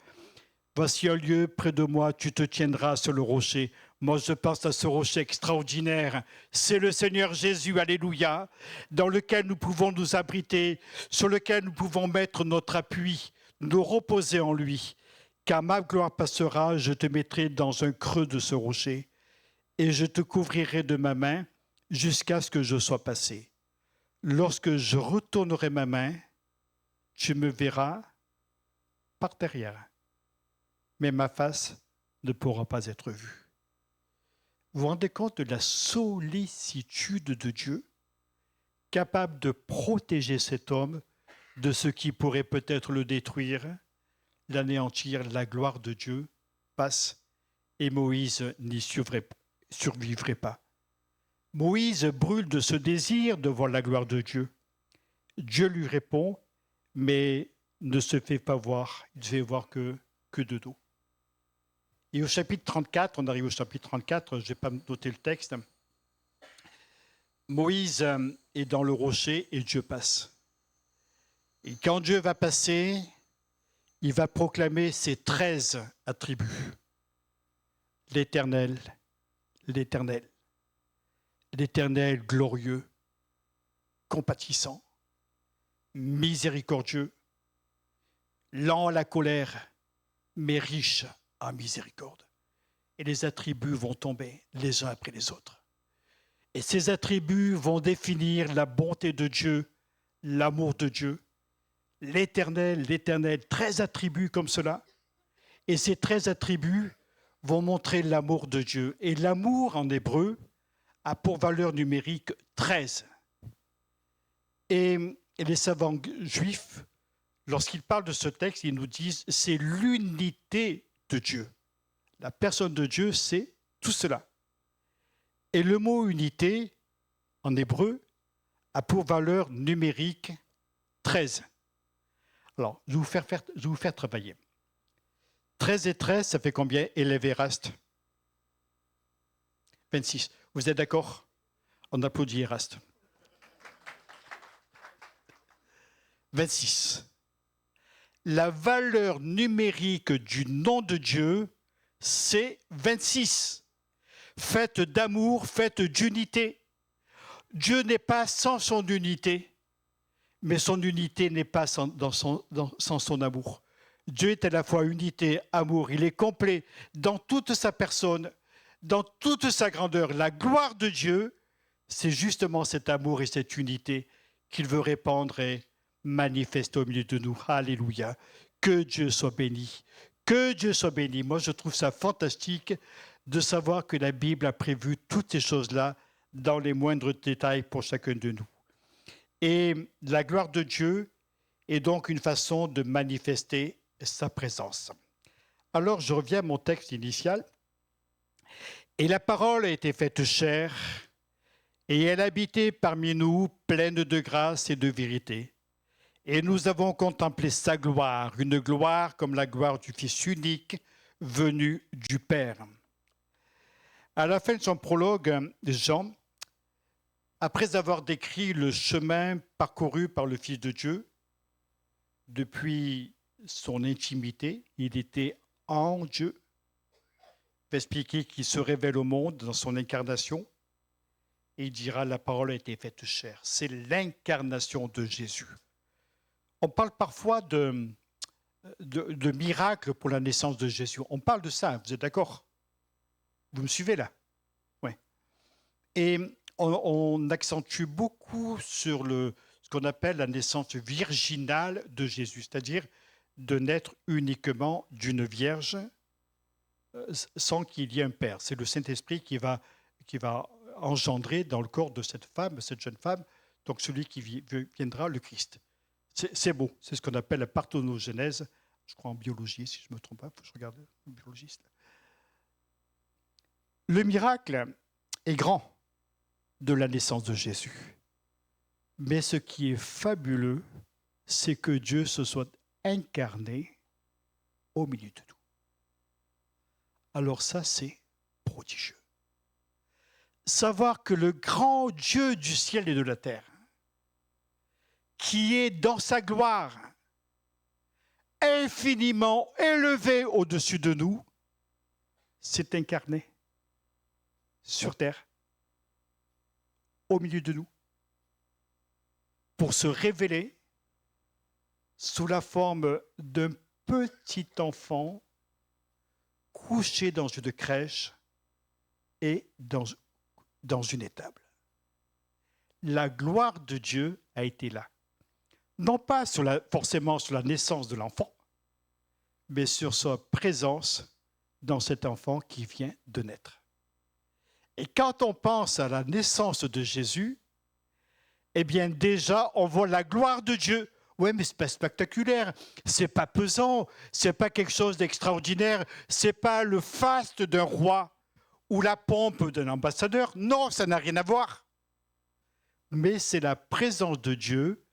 Voici un lieu près de moi, tu te tiendras sur le rocher. Moi, je pense à ce rocher extraordinaire. C'est le Seigneur Jésus, alléluia, dans lequel nous pouvons nous abriter, sur lequel nous pouvons mettre notre appui, nous reposer en lui. Quand ma gloire passera, je te mettrai dans un creux de ce rocher et je te couvrirai de ma main jusqu'à ce que je sois passé. Lorsque je retournerai ma main, tu me verras par derrière, mais ma face ne pourra pas être vue. Vous vous rendez compte de la sollicitude de Dieu, capable de protéger cet homme de ce qui pourrait peut-être le détruire, l'anéantir. La gloire de Dieu passe et Moïse n'y survivrait pas. Moïse brûle de ce désir de voir la gloire de Dieu. Dieu lui répond, mais ne se fait pas voir, il ne se fait voir que de dos. Et au chapitre 34, on arrive au chapitre 34, je n'ai pas noté le texte. Moïse est dans le rocher et Dieu passe. Et quand Dieu va passer, il va proclamer ses 13 attributs. L'Éternel, l'Éternel, l'Éternel glorieux, compatissant, miséricordieux, lent à la colère, mais riche en miséricorde. Et les attributs vont tomber les uns après les autres. Et ces attributs vont définir la bonté de Dieu, l'amour de Dieu. L'Éternel, l'Éternel, 13 attributs comme cela. Et ces 13 attributs vont montrer l'amour de Dieu. Et l'amour en hébreu a pour valeur numérique 13. Et les savants juifs, lorsqu'ils parlent de ce texte, ils nous disent c'est l'unité de Dieu. La personne de Dieu, c'est tout cela. Et le mot unité, en hébreu, a pour valeur numérique 13. Alors, je vais vous faire travailler. 13 et 13, ça fait combien? Élève Eraste. 26. Vous êtes d'accord? On applaudit Eraste. 26. La valeur numérique du nom de Dieu, c'est 26. Fête d'amour, fête d'unité. Dieu n'est pas sans son unité, mais son unité n'est pas sans son amour. Dieu est à la fois unité, amour, il est complet dans toute sa personne, dans toute sa grandeur. La gloire de Dieu, c'est justement cet amour et cette unité qu'il veut répandre et manifester au milieu de nous. Alléluia. Que Dieu soit béni. Que Dieu soit béni. Moi, je trouve ça fantastique de savoir que la Bible a prévu toutes ces choses-là dans les moindres détails pour chacun de nous. Et la gloire de Dieu est donc une façon de manifester sa présence. Alors, je reviens à mon texte initial. Et la parole a été faite chair, et elle habitait parmi nous, pleine de grâce et de vérité. Et nous avons contemplé sa gloire, une gloire comme la gloire du Fils unique, venu du Père. À la fin de son prologue, Jean, après avoir décrit le chemin parcouru par le Fils de Dieu, depuis son intimité, il était en Dieu, va expliquer qu'il se révèle au monde dans son incarnation, et il dira la parole a été faite chair. C'est l'incarnation de Jésus. On parle parfois de miracles pour la naissance de Jésus. On parle de ça, vous êtes d'accord? Vous me suivez là? Oui. Et on accentue beaucoup sur ce qu'on appelle la naissance virginale de Jésus, c'est-à-dire de naître uniquement d'une vierge sans qu'il y ait un père. C'est le Saint-Esprit qui va engendrer dans le corps de cette femme, cette jeune femme, donc celui qui viendra, le Christ. C'est beau, c'est ce qu'on appelle la parthénogenèse, je crois en biologie, si je ne me trompe pas, il faut que je regarde le biologiste. Le miracle est grand de la naissance de Jésus. Mais ce qui est fabuleux, c'est que Dieu se soit incarné au milieu de nous. Alors ça, c'est prodigieux. Savoir que le grand Dieu du ciel et de la terre, qui est dans sa gloire, infiniment élevé au-dessus de nous, s'est incarné sur terre, au milieu de nous, pour se révéler sous la forme d'un petit enfant couché dans une crèche et dans une étable. La gloire de Dieu a été là. Non pas forcément sur la naissance de l'enfant, mais sur sa présence dans cet enfant qui vient de naître. Et quand on pense à la naissance de Jésus, eh bien déjà, on voit la gloire de Dieu. Oui, mais c'est pas spectaculaire, c'est pas pesant, c'est pas quelque chose d'extraordinaire, c'est pas le faste d'un roi ou la pompe d'un ambassadeur. Non, ça n'a rien à voir. Mais c'est la présence de Dieu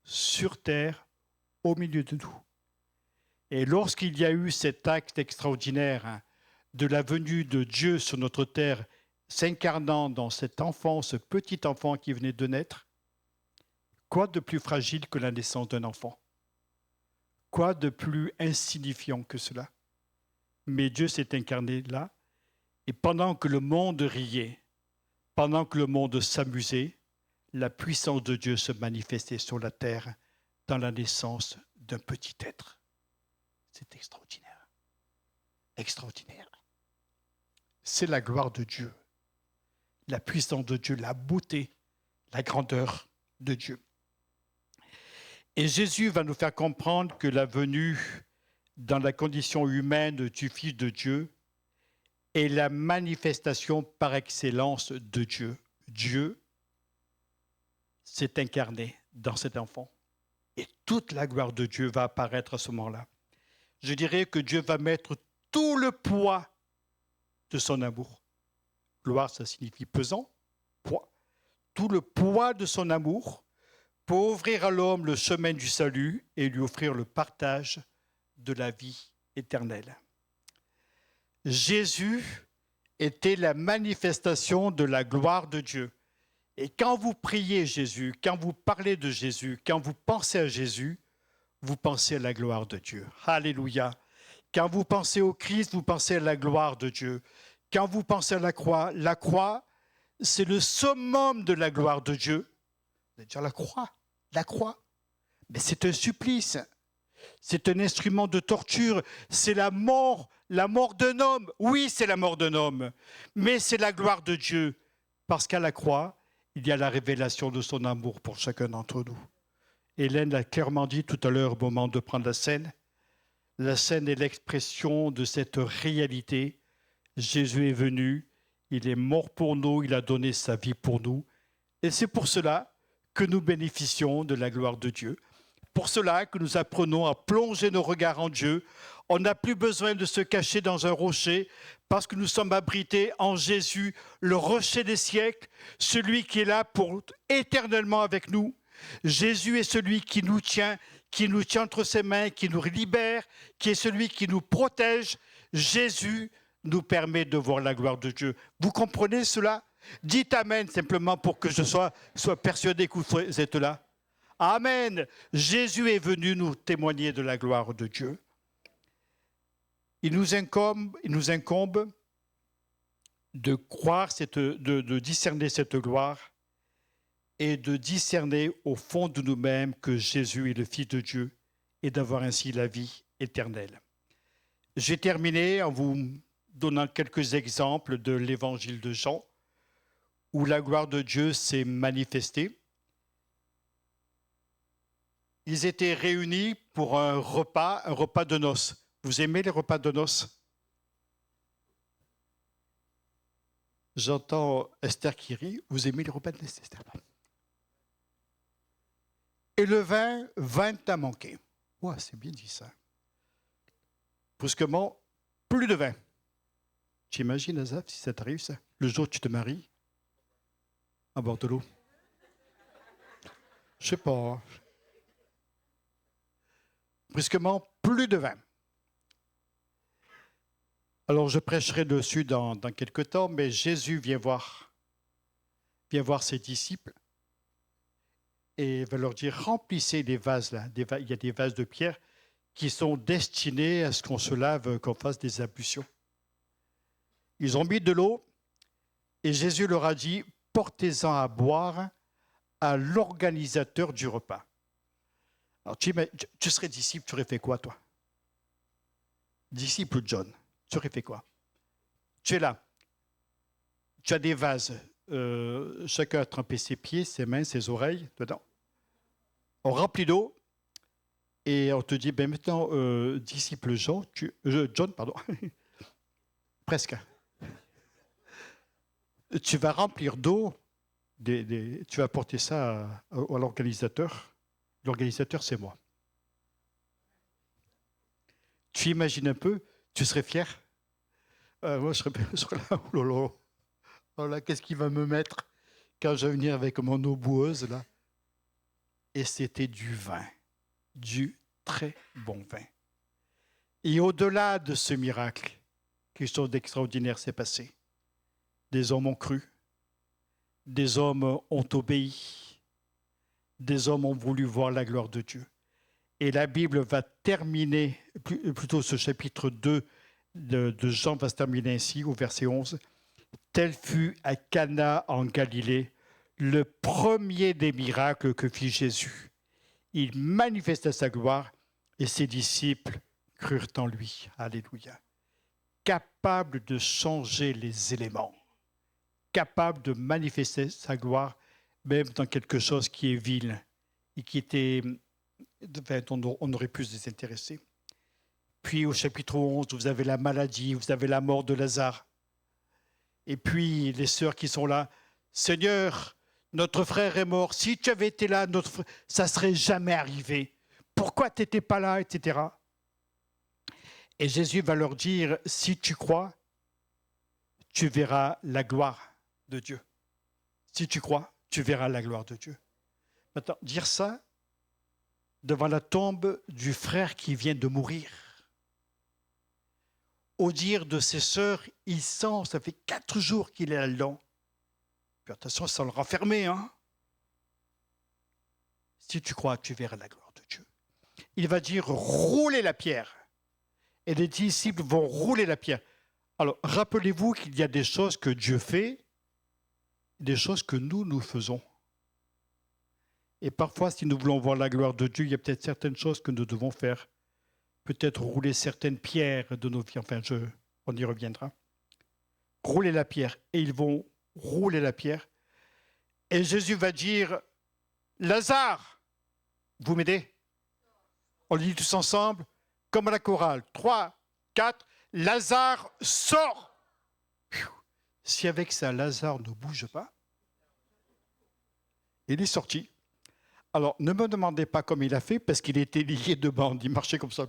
sur terre, au milieu de nous. Et lorsqu'il y a eu cet acte extraordinaire de la venue de Dieu sur notre terre, s'incarnant dans cet enfant, ce petit enfant qui venait de naître, quoi de plus fragile que la naissance d'un enfant? Quoi de plus insignifiant que cela? Mais Dieu s'est incarné là, et pendant que le monde riait, pendant que le monde s'amusait, la puissance de Dieu se manifestait sur la terre dans la naissance d'un petit être. C'est extraordinaire. Extraordinaire. C'est la gloire de Dieu, la puissance de Dieu, la beauté, la grandeur de Dieu. Et Jésus va nous faire comprendre que la venue dans la condition humaine du Fils de Dieu est la manifestation par excellence de Dieu. Dieu s'est incarné dans cet enfant. Et toute la gloire de Dieu va apparaître à ce moment-là. Je dirais que Dieu va mettre tout le poids de son amour. Gloire, ça signifie pesant, poids. Tout le poids de son amour pour ouvrir à l'homme le chemin du salut et lui offrir le partage de la vie éternelle. Jésus était la manifestation de la gloire de Dieu. Et quand vous priez Jésus, quand vous parlez de Jésus, quand vous pensez à Jésus, vous pensez à la gloire de Dieu. Alléluia. Quand vous pensez au Christ, vous pensez à la gloire de Dieu. Quand vous pensez à la croix, c'est le summum de la gloire de Dieu. Vous allez dire la croix. Mais c'est un supplice. C'est un instrument de torture. C'est la mort d'un homme. Oui, c'est la mort d'un homme. Mais c'est la gloire de Dieu. Parce qu'à la croix, il y a la révélation de son amour pour chacun d'entre nous. Hélène l'a clairement dit tout à l'heure au moment de prendre la scène. La scène est l'expression de cette réalité. Jésus est venu, il est mort pour nous, il a donné sa vie pour nous. Et c'est pour cela que nous bénéficions de la gloire de Dieu. Pour cela que nous apprenons à plonger nos regards en Dieu. On n'a plus besoin de se cacher dans un rocher parce que nous sommes abrités en Jésus, le rocher des siècles, celui qui est là pour éternellement avec nous. Jésus est celui qui nous tient entre ses mains, qui nous libère, qui est celui qui nous protège. Jésus nous permet de voir la gloire de Dieu. Vous comprenez cela? Dites Amen simplement pour que je sois persuadé que vous êtes là. Amen. Jésus est venu nous témoigner de la gloire de Dieu. Il nous incombe de croire, de discerner cette gloire et de discerner au fond de nous-mêmes que Jésus est le Fils de Dieu et d'avoir ainsi la vie éternelle. J'ai terminé en vous donnant quelques exemples de l'évangile de Jean où la gloire de Dieu s'est manifestée. Ils étaient réunis pour un repas de noces. Vous aimez les repas de noces? J'entends Esther qui rit. Vous aimez les repas de noces, Esther? Et le vin vint à manquer. Ouais, c'est bien dit ça. Brusquement, plus de vin. Tu imagines, Azaf, si ça t'arrive, ça? Le jour où tu te maries, à bord de l'eau. Je sais pas. Brusquement, plus de vin. Alors, je prêcherai dessus dans quelques temps, mais Jésus vient voir ses disciples et va leur dire, remplissez les vases là. Il y a des vases de pierre qui sont destinés à ce qu'on se lave, qu'on fasse des ablutions. Ils ont mis de l'eau et Jésus leur a dit, portez-en à boire à l'organisateur du repas. Alors, tu serais disciple, tu aurais fait quoi, toi? Disciple John, tu aurais fait quoi? Tu es là, tu as des vases, chacun a trempé ses pieds, ses mains, ses oreilles dedans. On remplit d'eau et on te dit, ben maintenant, disciple John, presque. Tu vas remplir d'eau, tu vas porter ça à l'organisateur. L'organisateur, c'est moi. Tu imagines un peu, tu serais fier? Moi, je serais là, oh là, qu'est-ce qu'il va me mettre quand je vais venir avec mon eau boueuse, là? Et c'était du vin, du très bon vin. Et au-delà de ce miracle, quelque chose d'extraordinaire s'est passé. Des hommes ont cru, des hommes ont obéi, des hommes ont voulu voir la gloire de Dieu. Et la Bible va terminer, plutôt ce chapitre 2 de Jean va se terminer ainsi, au verset 11. « Tel fut à Cana en Galilée le premier des miracles que fit Jésus. Il manifesta sa gloire et ses disciples crurent en lui. » Alléluia. Capable de changer les éléments, capable de manifester sa gloire, même dans quelque chose qui est vil et qui était, dont on aurait pu se désintéresser. Puis au chapitre 11, vous avez la maladie, vous avez la mort de Lazare. Et puis les sœurs qui sont là, Seigneur, notre frère est mort. Si tu avais été là, ça ne serait jamais arrivé. Pourquoi tu n'étais pas là, etc. Et Jésus va leur dire, si tu crois, tu verras la gloire de Dieu. Si tu crois, tu verras la gloire de Dieu. Maintenant, dire ça devant la tombe du frère qui vient de mourir. Au dire de ses sœurs, il sent, ça fait 4 jours qu'il est là-dedans. Puis attention, ça le renfermer, hein. Si tu crois, tu verras la gloire de Dieu. Il va dire, roulez la pierre. Et les disciples vont rouler la pierre. Alors, rappelez-vous qu'il y a des choses que Dieu fait, des choses que nous faisons. Et parfois, si nous voulons voir la gloire de Dieu, il y a peut-être certaines choses que nous devons faire. Peut-être rouler certaines pierres de nos vies. Enfin, on y reviendra. Rouler la pierre. Et ils vont rouler la pierre. Et Jésus va dire, Lazare, vous m'aidez? On le dit tous ensemble, comme à la chorale. 3, 4, Lazare sort. Si avec ça, Lazare ne bouge pas, il est sorti. Alors, ne me demandez pas comment il a fait, parce qu'il était lié de bande, il marchait comme ça.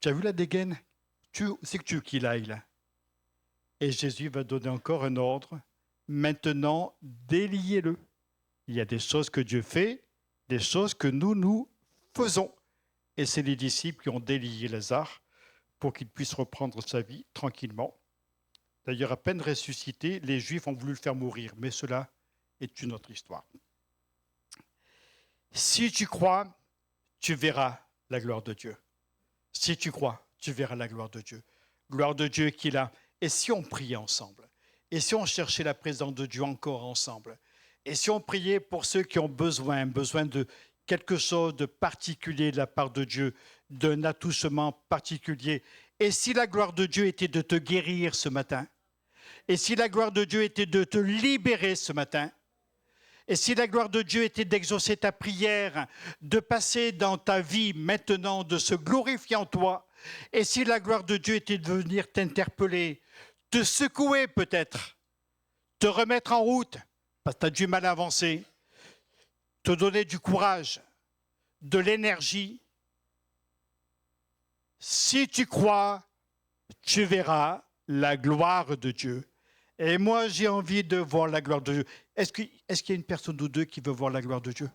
Tu as vu la dégaine? C'est que tu qu'il aille là. Et Jésus va donner encore un ordre. Maintenant, déliez-le. Il y a des choses que Dieu fait, des choses que nous faisons. Et c'est les disciples qui ont délié Lazare pour qu'il puisse reprendre sa vie tranquillement. D'ailleurs, à peine ressuscité, les Juifs ont voulu le faire mourir, mais cela est une autre histoire. Si tu crois, tu verras la gloire de Dieu. Si tu crois, tu verras la gloire de Dieu. Gloire de Dieu qu'il a. Et si on priait ensemble? Et si on cherchait la présence de Dieu encore ensemble? Et si on priait pour ceux qui ont besoin de quelque chose de particulier de la part de Dieu, d'un attouchement particulier? Et si la gloire de Dieu était de te guérir ce matin? Et si la gloire de Dieu était de te libérer ce matin? Et si la gloire de Dieu était d'exaucer ta prière, de passer dans ta vie maintenant, de se glorifier en toi, et si la gloire de Dieu était de venir t'interpeller, te secouer peut-être, te remettre en route, parce que tu as du mal à avancer, te donner du courage, de l'énergie, si tu crois, tu verras la gloire de Dieu. Et moi, j'ai envie de voir la gloire de Dieu. Est-ce qu'il y a une personne ou deux qui veut voir la gloire de Dieu?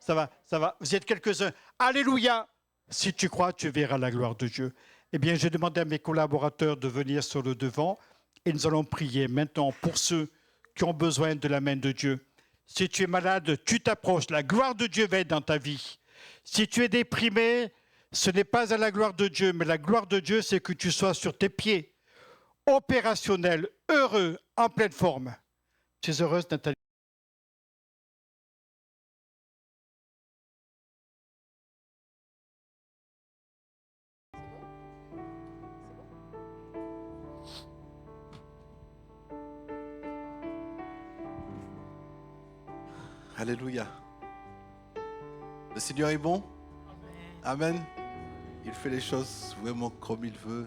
Ça va. Vous êtes quelques-uns. Alléluia! Si tu crois, tu verras la gloire de Dieu. Eh bien, j'ai demandé à mes collaborateurs de venir sur le devant et nous allons prier maintenant pour ceux qui ont besoin de la main de Dieu. Si tu es malade, tu t'approches. La gloire de Dieu va être dans ta vie. Si tu es déprimé, ce n'est pas à la gloire de Dieu, mais la gloire de Dieu, c'est que tu sois sur tes pieds, opérationnel, heureux, en pleine forme. Tu es heureuse, Nathalie? Alléluia. Le Seigneur est bon. Amen. Il fait les choses vraiment comme il veut.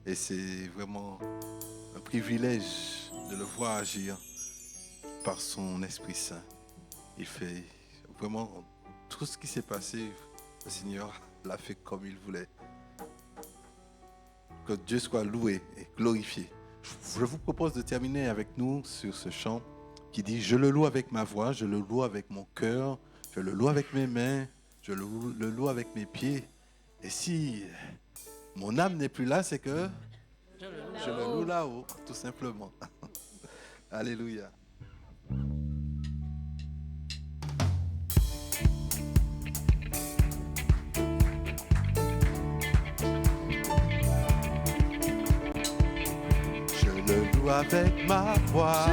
Et c'est vraiment un privilège de le voir agir par son Esprit Saint. Il fait vraiment tout ce qui s'est passé. Le Seigneur l'a fait comme il voulait. Que Dieu soit loué et glorifié. Je vous propose de terminer avec nous sur ce chant qui dit « Je le loue avec ma voix, je le loue avec mon cœur, je le loue avec mes mains, je le loue avec mes pieds. Et si mon âme n'est plus là, c'est que je le loue là-haut, tout simplement. » Alléluia. Je le loue avec ma voix.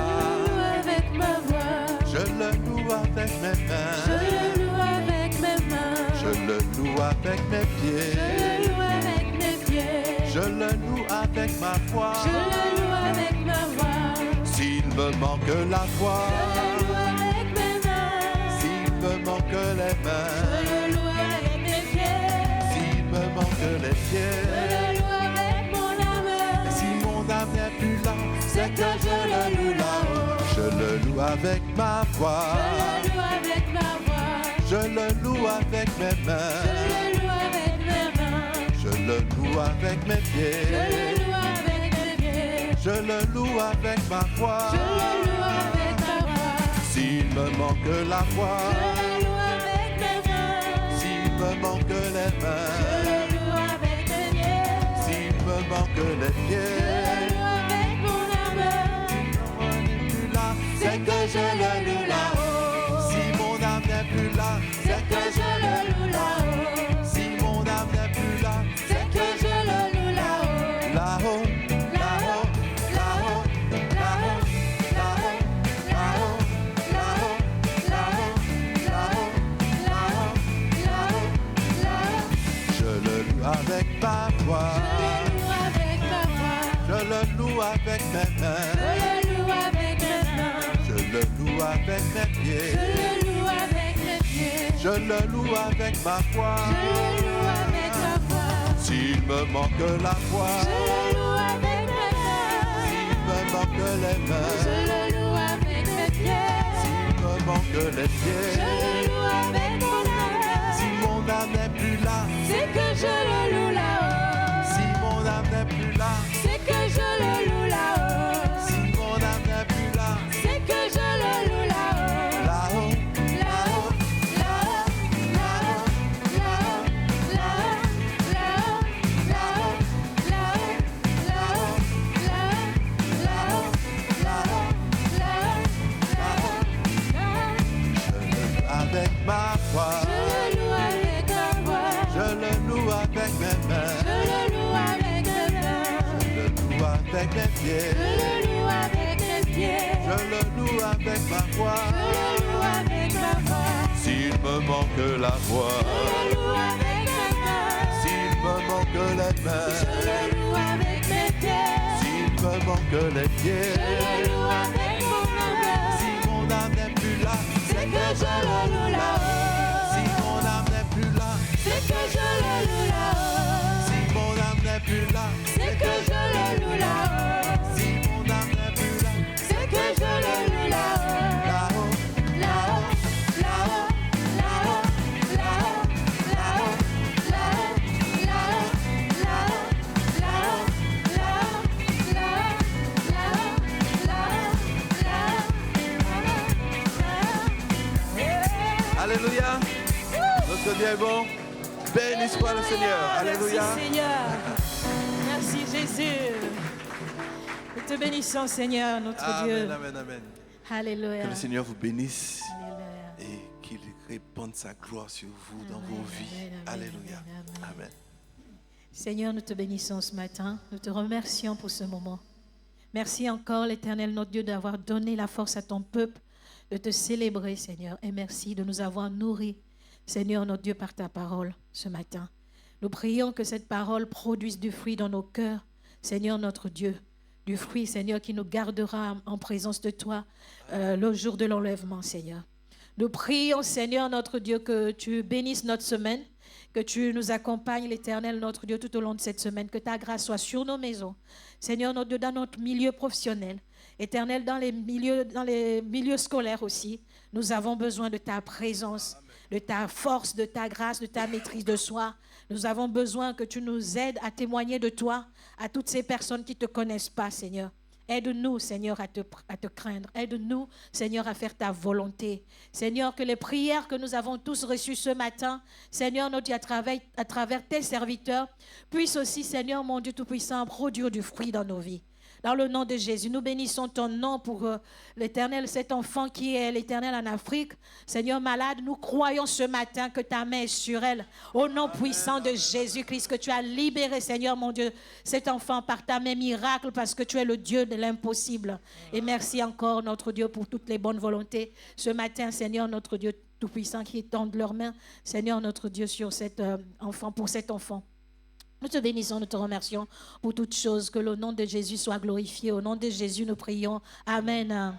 Je le loue avec mes mains. Je le loue avec mes mains. Je le loue avec mes pieds. Je le loue avec mes pieds. Je le loue avec ma foi. Je le loue avec ma voix. S'il me manque la foi, Je le loue avec mes mains. s'il me manque les mains, Je le loue avec mes pieds. s'il me manque les Je pieds, le loue avec mon âme. si mon âme n'est plus là, C'est que je le loue là-haut. je le loue avec ma voix. Je le loue avec ma voix. Je le loue avec mes mains. Je le loue avec mes mains. Je le loue avec mes Je pieds. le loue avec mes pieds. Je le loue avec ma foi. Je le loue avec ma voix. S'il me manque la foi, Je le loue avec mes mains. s'il me manque les Je mains, le loue avec mes pieds. s'il me manque les Je pieds, le loue avec mon âme. plus là, C'est que je le loue là-haut. si mon âme n'est plus là, C'est que je le loue là-haut. si mon âme n'est plus là, C'est que je le loue là-haut. là-haut, là-haut, là-haut, là-haut, là-haut, là-haut, là-haut, là-haut, là-haut, là-haut, là-haut. Je Je le loue avec ma voix, le loue avec ma voix. je le loue avec mes mains, Je le loue avec mes mains. je le loue avec mes Je pieds, le loue avec mes pieds. je le loue avec ma foi. Je le loue avec ma voix. S'il me manque la foi, Je le loue avec mes mains. s'il me manque les Je mains, le loue avec mes pieds. s'il me manque les Je pieds, le loue avec mon âme. si mon âme n'est plus là, C'est que je le loue là-haut. si mon âme n'est plus là, C'est que je le loue là-haut. si mon âme n'est plus là, C'est que je le loue là-haut. là-haut, Là-haut, là-haut, là-haut, là-haut, là-haut, là-haut, là-haut, là-haut, là-haut, là-haut, là-haut, là-haut, là-haut, là-haut. avec ma foi, Je le loue avec ma voix. je le loue avec mes mains, Je le loue avec mes mains. je le loue avec mes Je pieds, le loue avec mes pieds. je le loue avec ma foi. Je le loue avec ma voix. S'il me manque la voix, Je le loue avec mes mains. s'il me manque les Je mains, le loue avec mes pieds. s'il me manque les Je pieds, le loue avec mon âme. si mon âme n'est plus là, C'est le loue là-haut. Si mon âme n'est plus là, C'est que je le loue là-haut. si mon âme n'est plus là, C'est que je le loue là-haut. si mon âme n'est plus là, C'est que je le loue là-haut. là-haut, Là-haut, là-haut, là-haut, là-haut, là-haut, là-haut, là-haut, là-haut. alléluia. Notre Dieu est bon. Béni soit le Seigneur. Alléluia. Merci Seigneur. Merci Jésus. Nous te bénissons Seigneur, notre Dieu. Amen, amen, amen. Alléluia. Que le Seigneur vous bénisse Alléluia. et qu'il répande sa gloire sur vous dans vos vies. amen, Alléluia. amen. Amen. Seigneur, nous te bénissons ce matin. Nous te remercions pour ce moment. Merci encore, l'Éternel, notre Dieu, d'avoir donné la force à ton peuple de te célébrer, Seigneur. Et merci de nous avoir nourris, Seigneur, notre Dieu, par ta parole ce matin. Nous prions que cette parole produise du fruit dans nos cœurs, Seigneur, notre Dieu. Du fruit, Seigneur, qui nous gardera en présence de toi le jour de l'enlèvement, Seigneur. Nous prions, Seigneur, notre Dieu, que tu bénisses notre semaine, que tu nous accompagnes, l'Éternel, notre Dieu, tout au long de cette semaine, que ta grâce soit sur nos maisons. Seigneur, notre Dieu, dans notre milieu professionnel, Éternel, dans les milieux scolaires aussi, nous avons besoin de ta présence, de ta force, de ta grâce, de ta maîtrise de soi. Nous avons besoin que tu nous aides à témoigner de toi à toutes ces personnes qui ne te connaissent pas, Seigneur. Aide-nous, Seigneur, à te craindre. Aide-nous, Seigneur, à faire ta volonté. Seigneur, que les prières que nous avons tous reçues ce matin, Seigneur, notre Dieu, à travers tes serviteurs, puissent aussi, Seigneur, mon Dieu Tout-Puissant, produire du fruit dans nos vies. Dans le nom de Jésus, nous bénissons ton nom pour l'Éternel, cet enfant qui est l'Éternel en Afrique. Seigneur malade, nous croyons ce matin que ta main est sur elle. Au nom puissant de Jésus-Christ, que tu as libéré, Seigneur mon Dieu, cet enfant par ta main miracle, parce que tu es le Dieu de l'impossible. Et merci encore, notre Dieu, pour toutes les bonnes volontés. Ce matin, Seigneur, notre Dieu Tout-Puissant, qui tendent leurs mains, Seigneur, notre Dieu, sur cet enfant, pour cet enfant. Nous te bénissons, nous te remercions pour toutes choses. Que le nom de Jésus soit glorifié. Au nom de Jésus, nous prions. Amen.